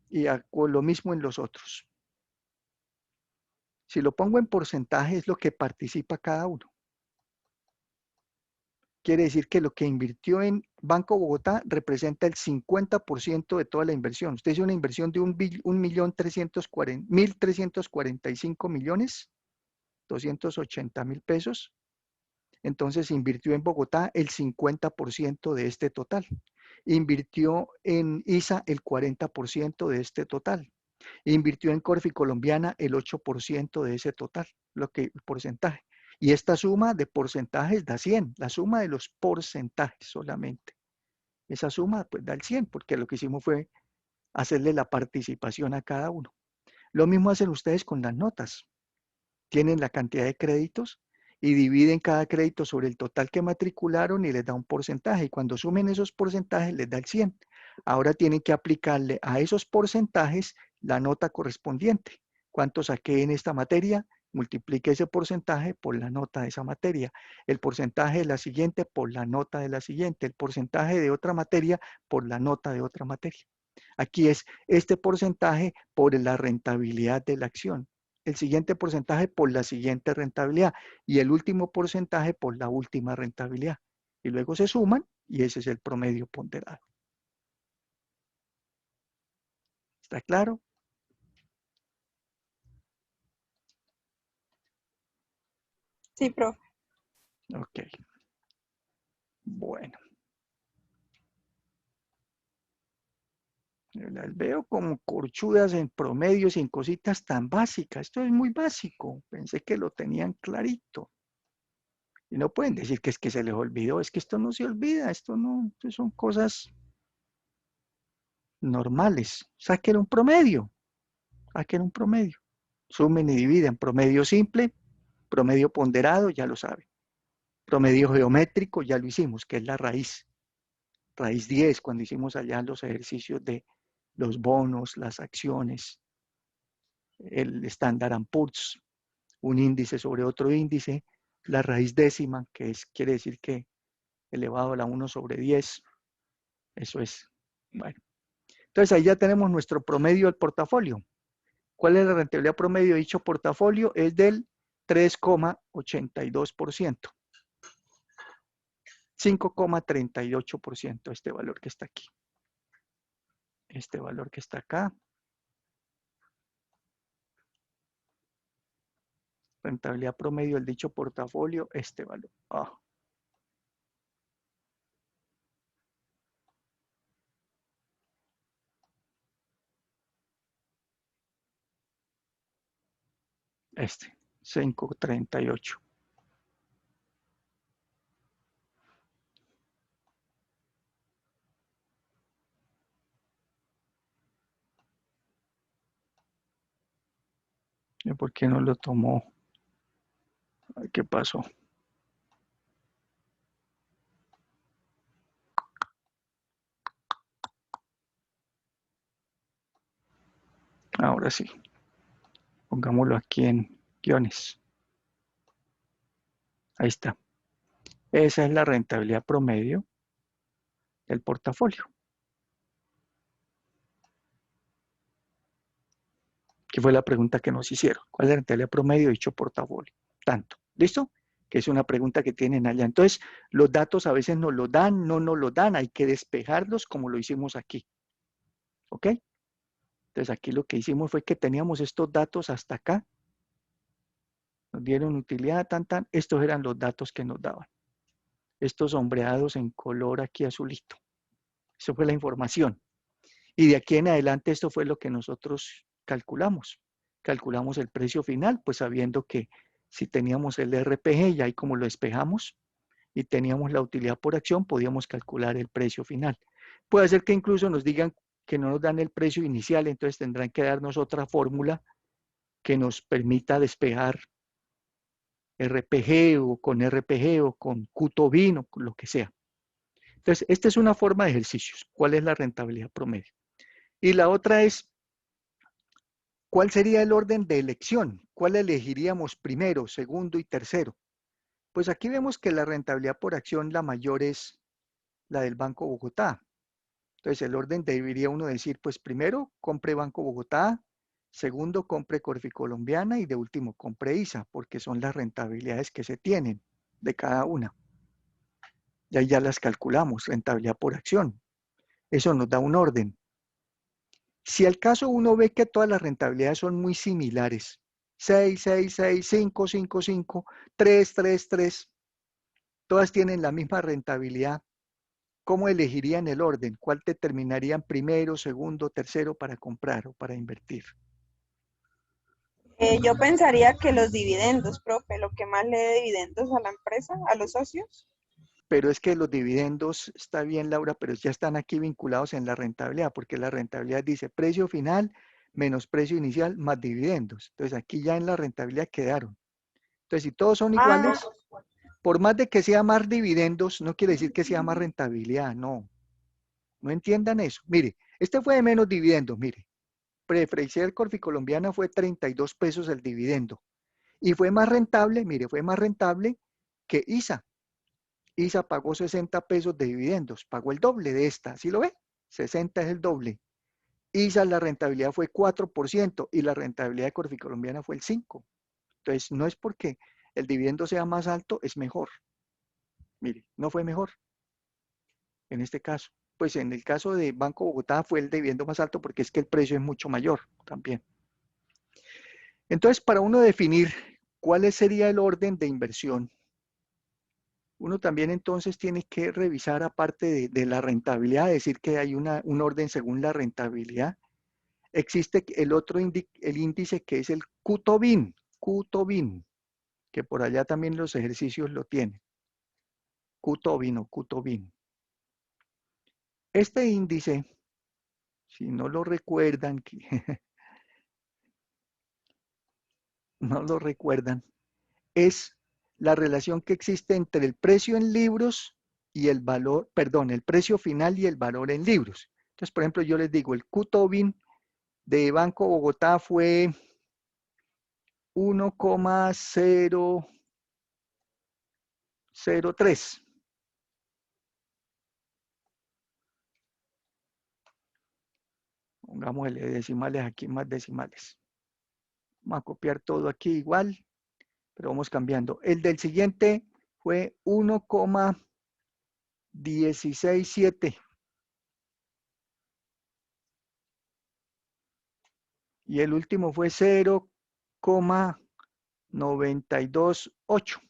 y hago lo mismo en los otros. Si lo pongo en porcentaje es lo que participa cada uno. Quiere decir que lo que invirtió en Banco Bogotá representa el 50% de toda la inversión. Usted hizo una inversión de 1.345 millones, 280.000 pesos. Entonces invirtió en Bogotá el 50% de este total. Invirtió en ISA el 40% de este total. Invirtió en Corfi Colombiana el 8% de ese total, el porcentaje. Y esta suma de porcentajes da 100, la suma de los porcentajes solamente. Esa suma pues da el 100, porque lo que hicimos fue hacerle la participación a cada uno. Lo mismo hacen ustedes con las notas. Tienen la cantidad de créditos y dividen cada crédito sobre el total que matricularon y les da un porcentaje. Y cuando sumen esos porcentajes les da el 100. Ahora tienen que aplicarle a esos porcentajes la nota correspondiente. ¿Cuánto saqué en esta materia? Multiplique ese porcentaje por la nota de esa materia. El porcentaje de la siguiente por la nota de la siguiente. El porcentaje de otra materia por la nota de otra materia. Aquí es este porcentaje por la rentabilidad de la acción. El siguiente porcentaje por la siguiente rentabilidad y el último porcentaje por la última rentabilidad. Y luego se suman y ese es el promedio ponderado. ¿Está claro? Sí, profe. Ok. Bueno. Las veo como corchudas en promedio, sin cositas tan básicas. Esto es muy básico. Pensé que lo tenían clarito. Y no pueden decir que es que se les olvidó. Es que esto no se olvida. Esto no, esto son cosas normales. Saquen un promedio. Saquen un promedio. Sumen y dividen. Promedio simple, promedio ponderado, ya lo saben. Promedio geométrico, ya lo hicimos, que es la raíz. Raíz 10, cuando hicimos allá los ejercicios de los bonos, las acciones, el Standard & Poor's, un índice sobre otro índice, la raíz décima, que quiere decir que elevado a la 1 sobre 10, eso es. Bueno, entonces ahí ya tenemos nuestro promedio del portafolio. ¿Cuál es la rentabilidad promedio de dicho portafolio? Es del 3,82%. 5,38% este valor que está aquí. Este valor que está acá. Rentabilidad promedio del dicho portafolio, este valor. Este, 5,38. ¿Y por qué no lo tomó? ¿Qué pasó? Ahora sí. Pongámoslo aquí en guiones. Ahí está. Esa es la rentabilidad promedio del portafolio. Que fue la pregunta que nos hicieron. ¿Cuál es la rentabilidad promedio de dicho portafolio? Tanto. ¿Listo? Que es una pregunta que tienen allá. Entonces, los datos a veces nos los dan, no nos los dan. Hay que despejarlos como lo hicimos aquí. ¿Ok? Entonces, aquí lo que hicimos fue que teníamos estos datos hasta acá. Nos dieron utilidad, tan. Estos eran los datos que nos daban. Estos sombreados en color aquí azulito. Eso fue la información. Y de aquí en adelante esto fue lo que nosotros calculamos. Calculamos el precio final, pues sabiendo que si teníamos el RPG, y ahí como lo despejamos, y teníamos la utilidad por acción, podíamos calcular el precio final. Puede ser que incluso nos digan que no nos dan el precio inicial, entonces tendrán que darnos otra fórmula que nos permita despejar RPG o con QTOBIN o lo que sea. Entonces, esta es una forma de ejercicios. ¿Cuál es la rentabilidad promedio? Y la otra es, ¿cuál sería el orden de elección? ¿Cuál elegiríamos primero, segundo y tercero? Pues aquí vemos que la rentabilidad por acción, la mayor es la del Banco Bogotá. Entonces, el orden debería uno decir, pues primero, compre Banco Bogotá, segundo, compre Colombiana y de último, compre ISA, porque son las rentabilidades que se tienen de cada una. Y ahí ya las calculamos, rentabilidad por acción. Eso nos da un orden. Si al caso uno ve que todas las rentabilidades son muy similares, 6, 6, 6, 5, 5, 5, 3, 3, 3, todas tienen la misma rentabilidad, ¿cómo elegirían el orden? ¿Cuál determinarían primero, segundo, tercero para comprar o para invertir? Yo pensaría que los dividendos, profe, lo que más le dé dividendos a la empresa, a los socios. Pero es que los dividendos, está bien Laura, pero ya están aquí vinculados en la rentabilidad, porque la rentabilidad dice precio final menos precio inicial más dividendos. Entonces aquí ya en la rentabilidad quedaron. Entonces si todos son iguales, por más de que sea más dividendos, no quiere decir que sea más rentabilidad, no. No entiendan eso. Mire, este fue de menos dividendos, mire. Preferencial Colombiana fue 32 pesos el dividendo. Y fue más rentable, mire, fue más rentable que ISA. ISA pagó 60 pesos de dividendos, pagó el doble de esta, ¿sí lo ve? 60 es el doble. ISA la rentabilidad fue 4% y la rentabilidad de Colombiana fue el 5%. Entonces, no es porque el dividendo sea más alto, es mejor. Mire, no fue mejor en este caso. Pues en el caso de Banco Bogotá fue el dividendo más alto porque es que el precio es mucho mayor también. Entonces, para uno definir cuál sería el orden de inversión, uno también entonces tiene que revisar, aparte de la rentabilidad, decir que hay un orden según la rentabilidad. Existe el otro el índice que es el QTOBIN, que por allá también los ejercicios lo tienen. QTOBIN o QTOBIN. Este índice Si no lo recuerdan, no lo recuerdan, es la relación que existe entre el precio en libros y el valor, perdón, el precio final y el valor en libros. Entonces, por ejemplo, yo les digo, el Q-Tobin de Banco Bogotá fue 1,003. Pongámosle decimales aquí, más decimales. Vamos a copiar todo aquí igual, pero vamos cambiando. El del siguiente fue 1,167. Y el último fue 0,928.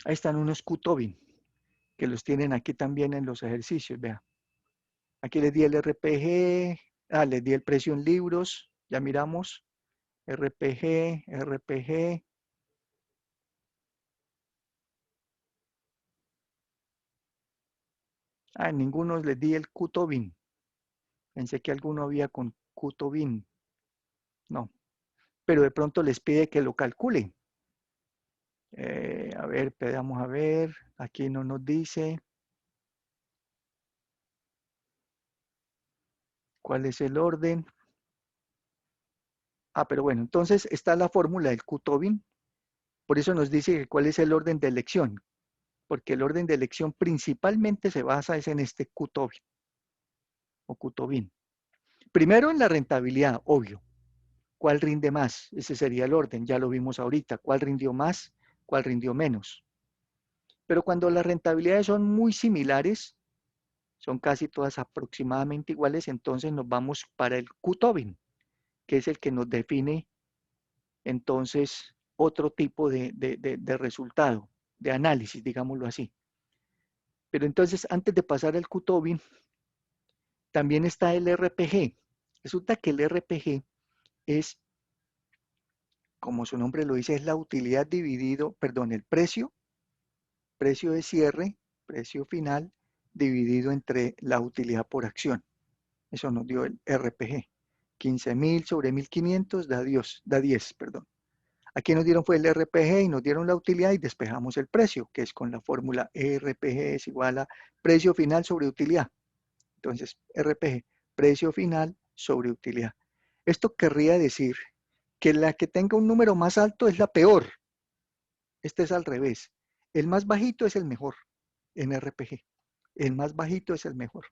Ahí están unos Q-Tobin, que los tienen aquí también en los ejercicios, vea. Aquí les di el RPG, les di el precio en libros, ya miramos, RPG, RPG. En ninguno les di el Q-Tobin. Pensé que alguno había con Q-Tobin. No, pero de pronto les pide que lo calculen. A ver, vamos a ver, aquí no nos dice cuál es el orden. Pero bueno, entonces está la fórmula del Q-Tobin, por eso nos dice que cuál es el orden de elección, porque el orden de elección principalmente se basa en este Q-Tobin o Q-Tobin. Primero en la rentabilidad, obvio. ¿Cuál rinde más? Ese sería el orden, ya lo vimos ahorita. ¿Cuál rindió más? ¿Cuál rindió menos? Pero cuando las rentabilidades son muy similares, son casi todas aproximadamente iguales, entonces nos vamos para el Q-Tobin, que es el que nos define entonces otro tipo de resultado, de análisis, digámoslo así. Pero entonces, antes de pasar al Q-Tobin, también está el RPG. Resulta que el RPG es, como su nombre lo dice, es la utilidad dividido, perdón, el precio de cierre, precio final, dividido entre la utilidad por acción. Eso nos dio el RPG. 15.000 sobre 1.500 da 10, perdón. Aquí nos dieron fue el RPG y nos dieron la utilidad y despejamos el precio, que es con la fórmula RPG es igual a precio final sobre utilidad. Entonces, RPG, precio final sobre utilidad. Esto querría decir que la que tenga un número más alto es la peor. Este es al revés. El más bajito es el mejor en RPG. El más bajito es el mejor.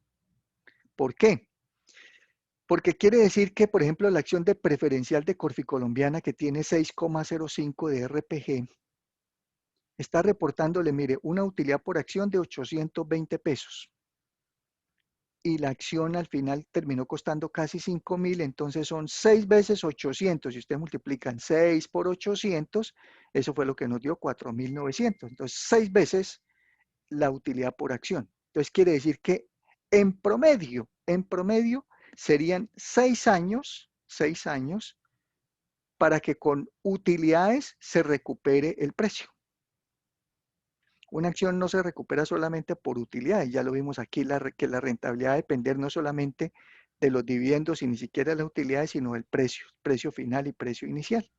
¿Por qué? Porque quiere decir que, por ejemplo, la acción de preferencial de Corficolombiana, que tiene 6,05 de RPG, está reportándole, mire, una utilidad por acción de 820 pesos. Y la acción al final terminó costando casi 5.000, entonces son 6 veces 800. Si ustedes multiplican 6 por 800, eso fue lo que nos dio 4.900. Entonces, 6 veces la utilidad por acción. Entonces, quiere decir que en promedio serían 6 años para que con utilidades se recupere el precio. Una acción no se recupera solamente por utilidades, ya lo vimos aquí, que la rentabilidad va a depender no solamente de los dividendos y ni siquiera de las utilidades, sino del precio final y precio inicial.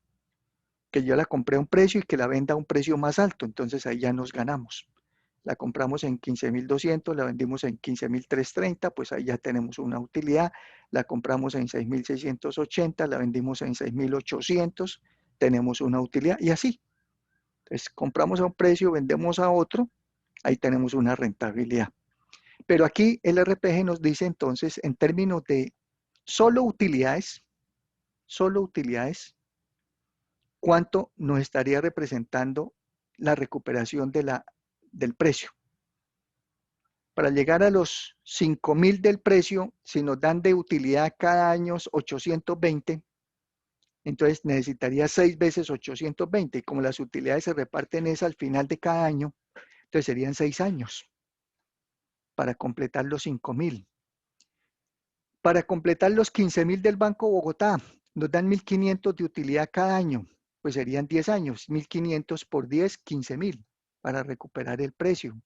Que yo la compré a un precio y que la venda a un precio más alto, entonces ahí ya nos ganamos. La compramos en 15.200, la vendimos en 15.330, pues ahí ya tenemos una utilidad. La compramos en 6.680, la vendimos en 6.800, tenemos una utilidad y así. Entonces, compramos a un precio, vendemos a otro, ahí tenemos una rentabilidad. Pero aquí el RPG nos dice entonces, en términos de solo utilidades, cuánto nos estaría representando la recuperación del precio. Para llegar a los 5.000 del precio, si nos dan de utilidad cada año 820, entonces necesitaría 6 veces 820, y como las utilidades se reparten es al final de cada año, entonces serían 6 años para completar los 5.000. Para completar los 15.000 del Banco Bogotá, Nos dan 1.500 de utilidad cada año, pues serían 10 años, 1.500 por 10, 15.000 para recuperar el precio.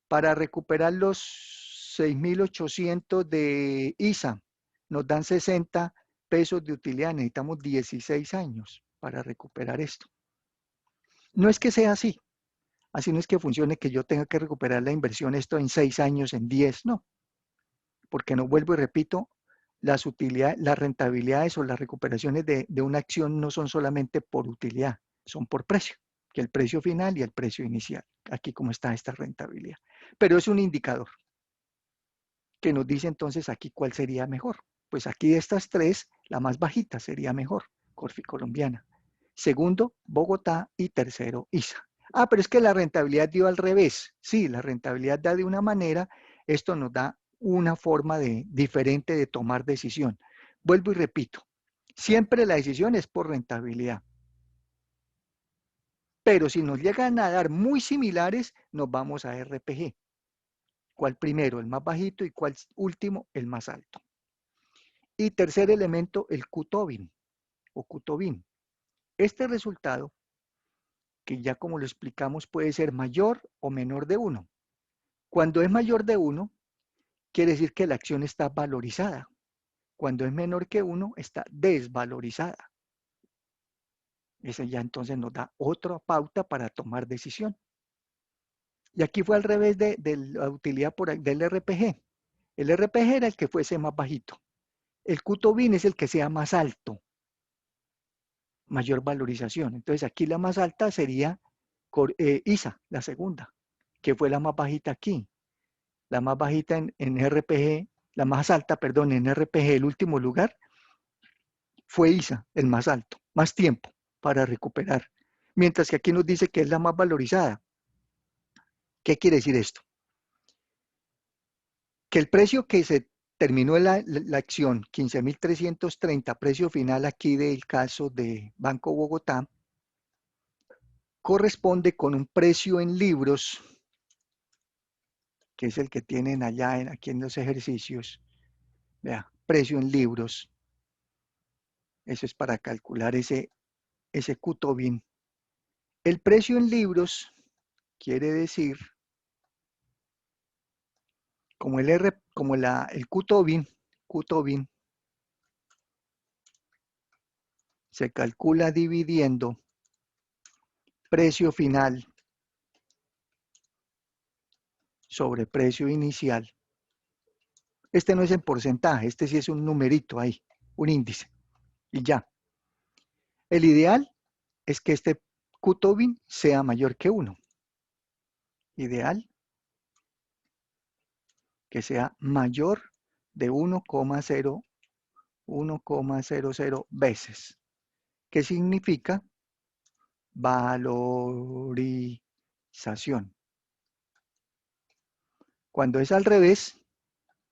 Para recuperar los 6.800 de ISA, nos dan 60 pesos de utilidad, necesitamos 16 años para recuperar esto. No es que sea así no es que funcione que yo tenga que recuperar la inversión esto en 6 años, en 10, no. Porque no vuelvo y repito, las utilidades, las rentabilidades o las recuperaciones de una acción no son solamente por utilidad, son por precio, que el precio final y el precio inicial. Aquí como está esta rentabilidad. Pero es un indicador que nos dice entonces aquí cuál sería mejor. Pues aquí de estas tres, la más bajita sería mejor, Corfi Colombiana. Segundo, Bogotá y tercero, ISA. Ah, pero es que la rentabilidad dio al revés. Sí, la rentabilidad da de una manera, esto nos da una forma diferente de tomar decisión. Vuelvo y repito, siempre la decisión es por rentabilidad. Pero si nos llegan a dar muy similares, nos vamos a RPG. ¿Cuál primero? El más bajito y cuál último? El más alto. Y tercer elemento, el Q-Tobin o Q-Tobin. Este resultado, que ya como lo explicamos, puede ser mayor o menor de 1. Cuando es mayor de 1, quiere decir que la acción está valorizada. Cuando es menor que 1, está desvalorizada. Ese ya entonces nos da otra pauta para tomar decisión. Y aquí fue al revés de la utilidad del RPG. El RPG era el que fuese más bajito. El Q-Tobin es el que sea más alto. Mayor valorización. Entonces aquí la más alta sería ISA, la segunda, que fue la más bajita aquí. La más bajita en RPG, la más alta, perdón, en RPG, el último lugar, fue ISA, el más alto, más tiempo para recuperar. Mientras que aquí nos dice que es la más valorizada. ¿Qué quiere decir esto? Que el precio que se terminó la acción, 15.330, precio final aquí del caso de Banco Bogotá, corresponde con un precio en libros, que es el que tienen allá aquí en los ejercicios. Vea, precio en libros. Eso es para calcular ese Q-Tobin. El precio en libros quiere decir, como el Q-Tobin se calcula dividiendo precio final sobre precio inicial. Este no es en porcentaje, este sí es un numerito ahí, un índice. Y ya. El ideal es que este Q-Tobin sea mayor que 1. Ideal que sea mayor de 1,00 veces. ¿Qué significa? Valorización. Cuando es al revés,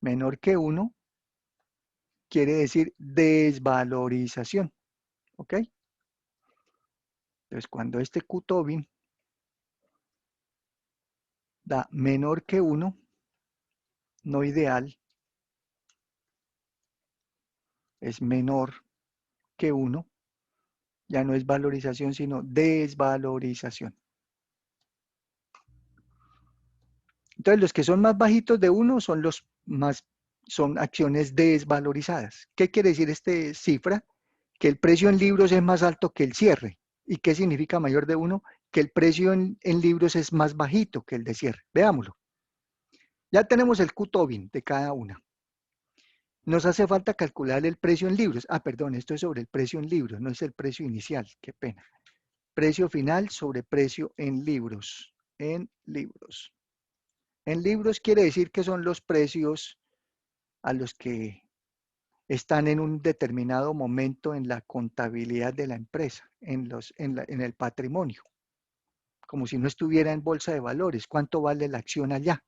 menor que 1, quiere decir desvalorización. ¿Ok? Entonces, cuando este Q-Tobin da menor que 1, no ideal, es menor que 1, ya no es valorización, sino desvalorización. Entonces, los que son más bajitos de 1 son son acciones desvalorizadas. ¿Qué quiere decir esta cifra? Que el precio en libros es más alto que el cierre. ¿Y qué significa mayor de 1? Que el precio en libros es más bajito que el de cierre. Veámoslo. Ya tenemos el Q-Tobin de cada una. Nos hace falta calcular el precio en libros. Ah, perdón, esto es sobre el precio en libros, no es el precio inicial, qué pena. Precio final sobre precio en libros. En libros. En libros quiere decir que son los precios a los que están en un determinado momento en la contabilidad de la empresa, en el patrimonio. Como si no estuviera en bolsa de valores. ¿Cuánto vale la acción allá?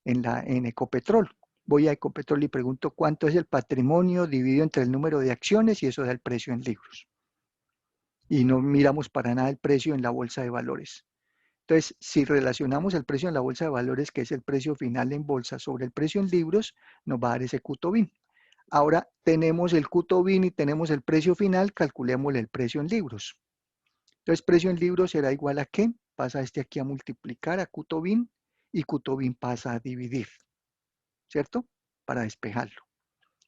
En Ecopetrol. Voy a Ecopetrol y pregunto cuánto es el patrimonio dividido entre el número de acciones y eso da el precio en libros. Y no miramos para nada el precio en la bolsa de valores. Entonces, si relacionamos el precio en la bolsa de valores, que es el precio final en bolsa, sobre el precio en libros, nos va a dar ese Q-Tobin. Ahora tenemos el Q-Tobin y tenemos el precio final, calculémosle el precio en libros. Entonces, precio en libros será igual a ¿qué? Pasa este aquí a multiplicar a Q-Tobin y Q-Tobin pasa a dividir, ¿cierto? Para despejarlo.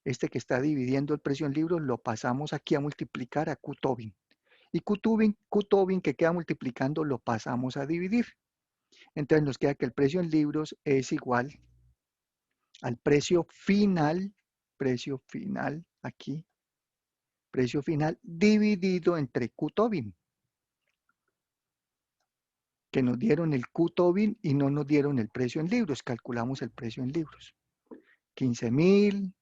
Este que está dividiendo el precio en libros lo pasamos aquí a multiplicar a Q-Tobin. Y Q-Tobin que queda multiplicando lo pasamos a dividir. Entonces nos queda que el precio en libros es igual al precio final aquí, precio final dividido entre Q-Tobin, que nos dieron el Q-Tobin y no nos dieron el precio en libros. Calculamos el precio en libros. 15.000,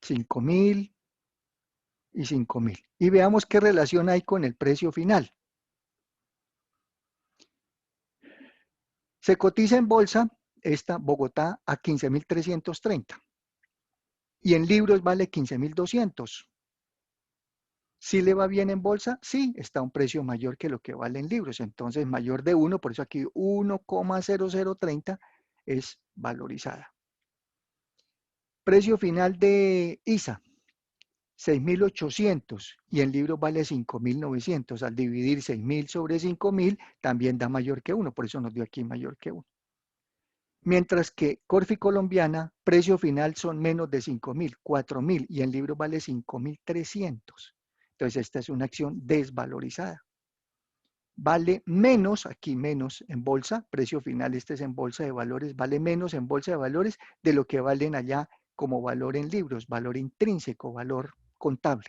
5.000 y 5.000. Y veamos qué relación hay con el precio final. Se cotiza en bolsa esta Bogotá a 15.330 y en libros vale 15.200. ¿Sí le va bien en bolsa? Sí, está a un precio mayor que lo que vale en libros. Entonces, mayor de 1, por eso aquí 1,0030 es valorizada. Precio final de ISA, 6.800 y en libros vale 5.900. Al dividir 6.000 sobre 5.000 también da mayor que 1, por eso nos dio aquí mayor que 1. Mientras que Corfi Colombiana, precio final son menos de 5.000, 4.000 y en libros vale 5.300. Entonces esta es una acción desvalorizada. Vale menos, aquí menos en bolsa, precio final, este es en bolsa de valores, vale menos en bolsa de valores de lo que valen allá como valor en libros, valor intrínseco, valor contable,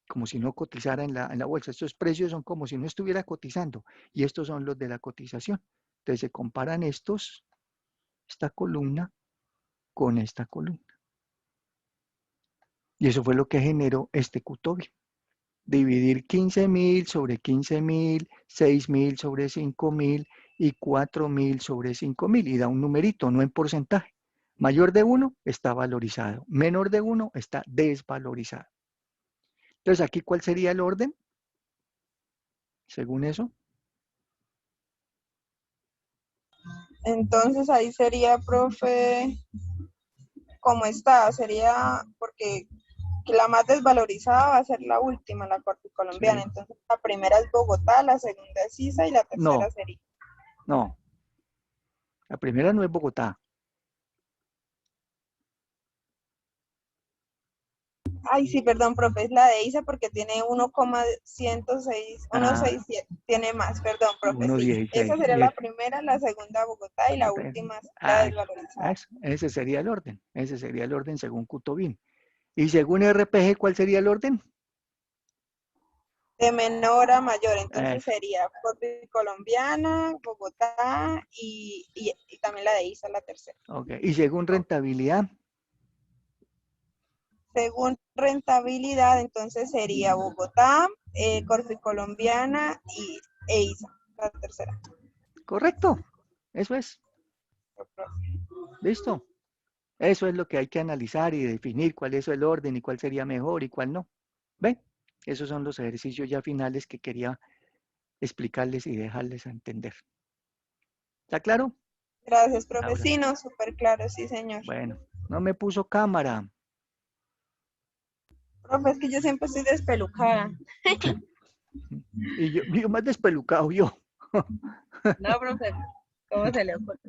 como si no cotizara en la bolsa. Estos precios son como si no estuviera cotizando y estos son los de la cotización. Entonces se comparan esta columna con esta columna. Y eso fue lo que generó este Q-Tobin. Dividir 15.000 sobre 15.000, 6.000 sobre 5.000 y 4.000 sobre 5.000 y da un numerito, no en porcentaje. Mayor de 1 está valorizado, menor de 1 está desvalorizado. Entonces, aquí, ¿cuál sería el orden? Según eso. Entonces ahí sería, profe, como está, sería porque la más desvalorizada va a ser la última, la Corfi Colombiana. Sí. Entonces la primera es Bogotá, la segunda es ISA y la tercera No, sería. no. La primera no es Bogotá. Ay, sí, perdón, profe, es la de ISA porque tiene 1,106, Ah, 167, tiene más, perdón, profe, sí. 1.16. Esa sería la primera, la segunda Bogotá y la última la desvalorizada. Ese sería el orden. Ese sería el orden según Q-Tobin. Y según RPG, ¿cuál sería el orden? De menor a mayor, entonces Eso. sería Corfi Colombiana, Bogotá y también la de ISA, la tercera. Ok. Y según rentabilidad. Según rentabilidad, entonces sería Bogotá, Corfi Colombiana e ISA, la tercera. Correcto. Eso es. Listo. Eso es lo que hay que analizar y definir cuál es el orden y cuál sería mejor y cuál no. ¿Ven? Esos son los ejercicios ya finales que quería explicarles y dejarles a entender. ¿Está claro? Gracias, profe. Laura. Sí, no, súper claro, sí, señor. Bueno, no me puso cámara. Profe, es que yo siempre estoy despelucada. Y yo más despelucado yo. No, profe, ¿cómo se le ocurre?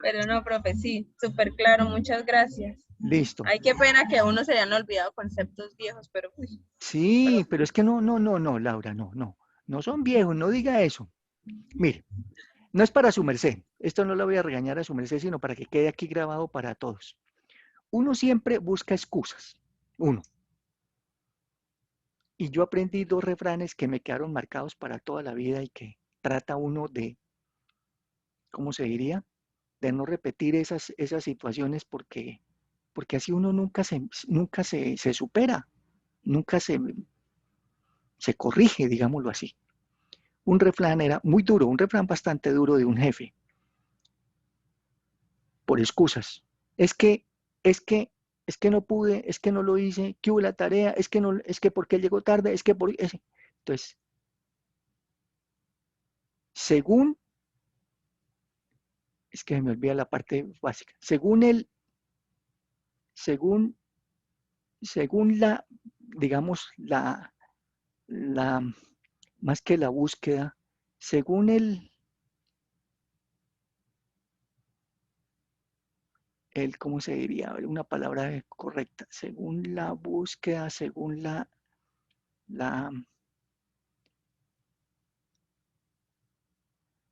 Pero no, profe, sí, súper claro, muchas gracias. Listo. Ay, qué pena que a uno se hayan olvidado conceptos viejos, pero uy, Sí, pero es que no, Laura, no. No son viejos, no diga eso. Mire, no es para su merced. Esto no lo voy a regañar a su merced, sino para que quede aquí grabado para todos. Uno siempre busca excusas. Uno. Y yo aprendí dos refranes que me quedaron marcados para toda la vida y que trata uno de, ¿cómo se diría? De no repetir esas situaciones porque así uno nunca se supera, nunca se corrige, digámoslo así. Un refrán era muy duro, un refrán bastante duro de un jefe, por excusas. Es que, es que, es que no pude, es que no lo hice, que hubo la tarea, es que no, es que porque llegó tarde, es que por ese. Entonces, según, es que me olvida la parte básica, según según la, digamos, más que la búsqueda, según ¿cómo se diría? Una palabra correcta. Según la búsqueda, según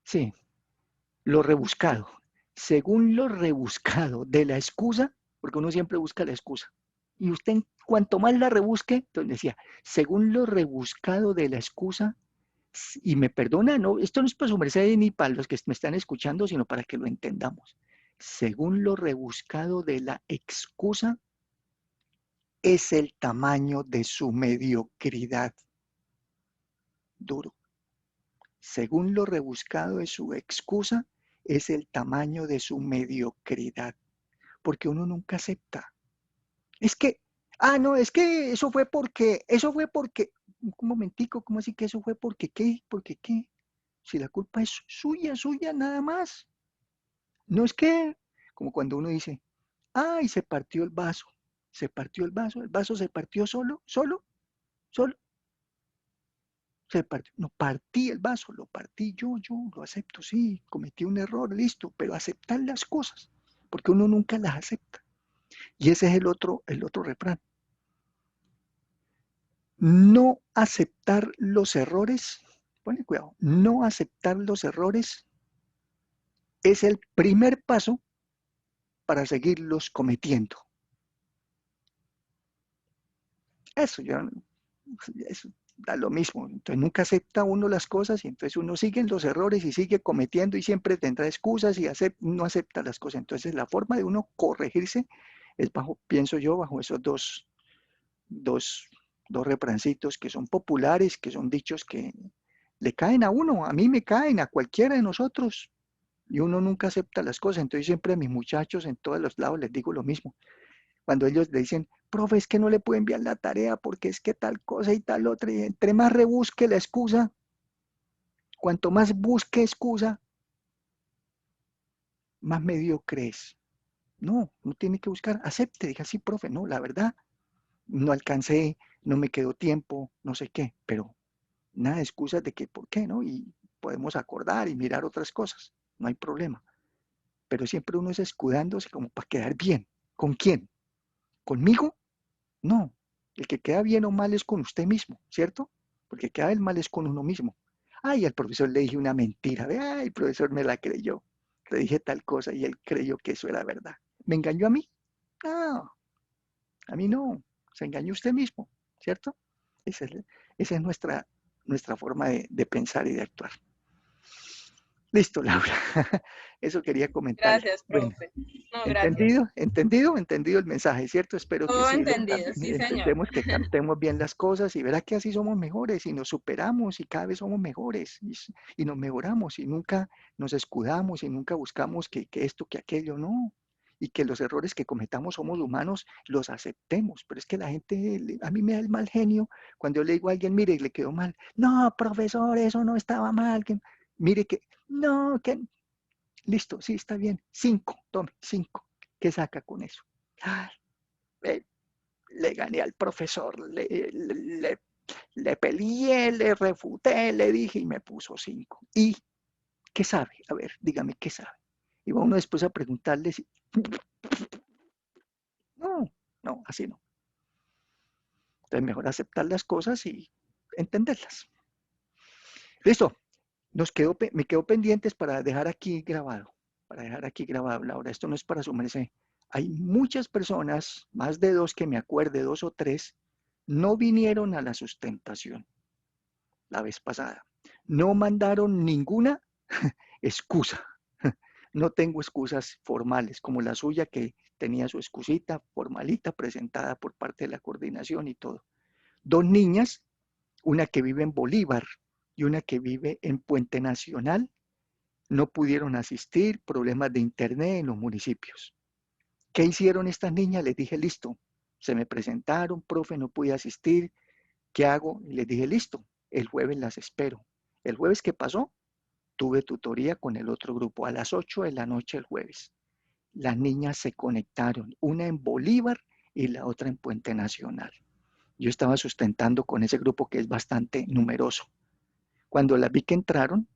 sí, lo rebuscado. Según lo rebuscado de la excusa, porque uno siempre busca la excusa. Y usted, cuanto más la rebusque, entonces decía, según lo rebuscado de la excusa, y me perdona, no, esto no es para su merced ni para los que me están escuchando, sino para que lo entendamos. Según lo rebuscado de la excusa, es el tamaño de su mediocridad. Duro. Según lo rebuscado de su excusa, es el tamaño de su mediocridad. Porque uno nunca acepta. Es que, no, es que eso fue porque, un momentico, ¿cómo así que eso fue porque qué? ¿Porque qué? Si la culpa es suya, suya nada más. No es que, como cuando uno dice, ay, se partió el vaso. Se partió el vaso se partió solo, solo. Se partió. No partí el vaso, lo partí yo, lo acepto, sí, cometí un error, listo, pero aceptar las cosas, porque uno nunca las acepta. Y ese es el otro refrán. No aceptar los errores, ponle cuidado, no aceptar los errores es el primer paso para seguirlos cometiendo. Eso da lo mismo. Entonces nunca acepta uno las cosas y entonces uno sigue en los errores y sigue cometiendo y siempre tendrá excusas y no acepta las cosas. Entonces la forma de uno corregirse es pienso yo, bajo esos dos refrancitos que son populares, que son dichos que le caen a uno, a mí me caen, a cualquiera de nosotros. Y uno nunca acepta las cosas. Entonces siempre a mis muchachos en todos los lados les digo lo mismo. Cuando ellos le dicen, profe, es que no le puedo enviar la tarea porque es que tal cosa y tal otra, y entre más rebusque la excusa, cuanto más busque excusa, más mediocre es. No tiene que buscar, acepte, diga, sí, profe, no, la verdad, no alcancé, no me quedó tiempo, no sé qué, pero nada de excusas de que por qué, ¿no? Y podemos acordar y mirar otras cosas, no hay problema. Pero siempre uno es escudándose como para quedar bien. ¿Con quién? ¿Conmigo? No, el que queda bien o mal es con usted mismo, ¿cierto? Porque queda el mal es con uno mismo. Ay, al profesor le dije una mentira, ay, el profesor me la creyó. Le dije tal cosa y él creyó que eso era verdad. ¿Me engañó a mí? No, a mí no. Se engañó usted mismo, ¿cierto? Esa es nuestra forma de pensar y de actuar. Listo, Laura. Eso quería comentarle. Gracias, Bueno, profe. No, gracias. entendido el mensaje, ¿cierto? Espero que Todo sí entendido, sí, señor. entendemos que captemos bien las cosas y verá que así somos mejores y nos superamos y cada vez somos mejores y nos mejoramos y nunca nos escudamos y nunca buscamos que esto, que aquello, no. Y que los errores que cometamos somos humanos, los aceptemos. Pero es que la gente, a mí me da el mal genio cuando yo le digo a alguien, mire, le quedó mal. No, profesor, eso no estaba mal. Mire que, no, que listo, sí, está bien. 5, tome, 5. ¿Qué saca con eso? Ay, le gané al profesor, le peleé, le refuté, le dije y me puso 5. ¿Y qué sabe? A ver, dígame, ¿qué sabe? Y va uno después a preguntarle si... No, así no. Entonces mejor aceptar las cosas y entenderlas. Listo. Me quedó pendientes para dejar aquí grabado. Laura. Esto no es para su merced. Hay muchas personas, más de 2 que me acuerde, 2 o 3, no vinieron a la sustentación la vez pasada. No mandaron ninguna excusa. No tengo excusas formales como la suya que tenía su excusita formalita presentada por parte de la coordinación y todo. 2 niñas, una que vive en Bolívar y una que vive en Puente Nacional, no pudieron asistir, problemas de internet en los municipios. ¿Qué hicieron estas niñas? Les dije, listo, se me presentaron, profe, no pude asistir, ¿qué hago? Y les dije, listo, el jueves las espero. El jueves que pasó, tuve tutoría con el otro grupo a las 8 de la noche el jueves. las niñas se conectaron, una en Bolívar y la otra en Puente Nacional. Yo estaba sustentando con ese grupo que es bastante numeroso. Cuando las vi que entraron,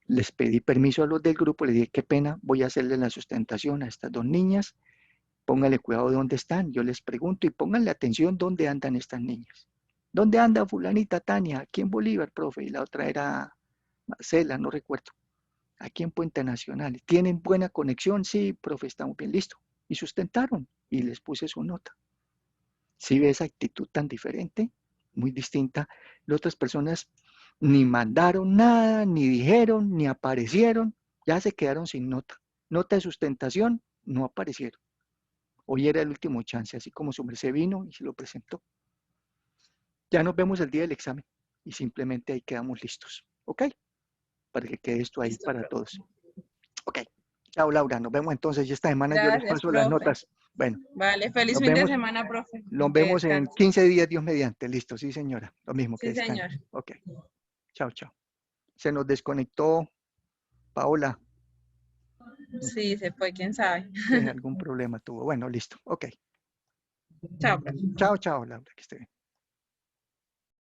les pedí permiso a los del grupo, les dije, qué pena, voy a hacerle la sustentación a estas dos niñas, póngale cuidado de dónde están, yo les pregunto y pónganle atención dónde andan estas niñas. ¿Dónde anda fulanita Tania? Aquí en Bolívar, profe, y la otra era Marcela, no recuerdo. Aquí en Puente Nacional. ¿Tienen buena conexión? Sí, profe, estamos bien, listo. Y sustentaron y les puse su nota. ¿Sí ve esa actitud tan diferente? Muy distinta. Las otras personas ni mandaron nada, ni dijeron, ni aparecieron. Ya se quedaron sin nota. Nota de sustentación, no aparecieron. Hoy era el último chance, así como su merced vino y se lo presentó. Ya nos vemos el día del examen y simplemente ahí quedamos listos. ¿Ok? Para que quede esto ahí Listo, para profe. todos. Ok. Chao, Laura. Nos vemos entonces. Y esta semana yo les Gracias, paso las profe. notas. Bueno, Vale, feliz nos fin de vemos. semana, profe. Nos Que vemos en descanse. 15 días, Dios mediante. Listo, sí, señora. Lo mismo, que Sí, descanse. señor. Ok. Chao, chao. Se nos desconectó Paola. Sí, se fue, quién sabe. Sí, algún problema tuvo. Bueno, listo. Ok. Chao, profe. Chao, chao, Laura. Que esté bien.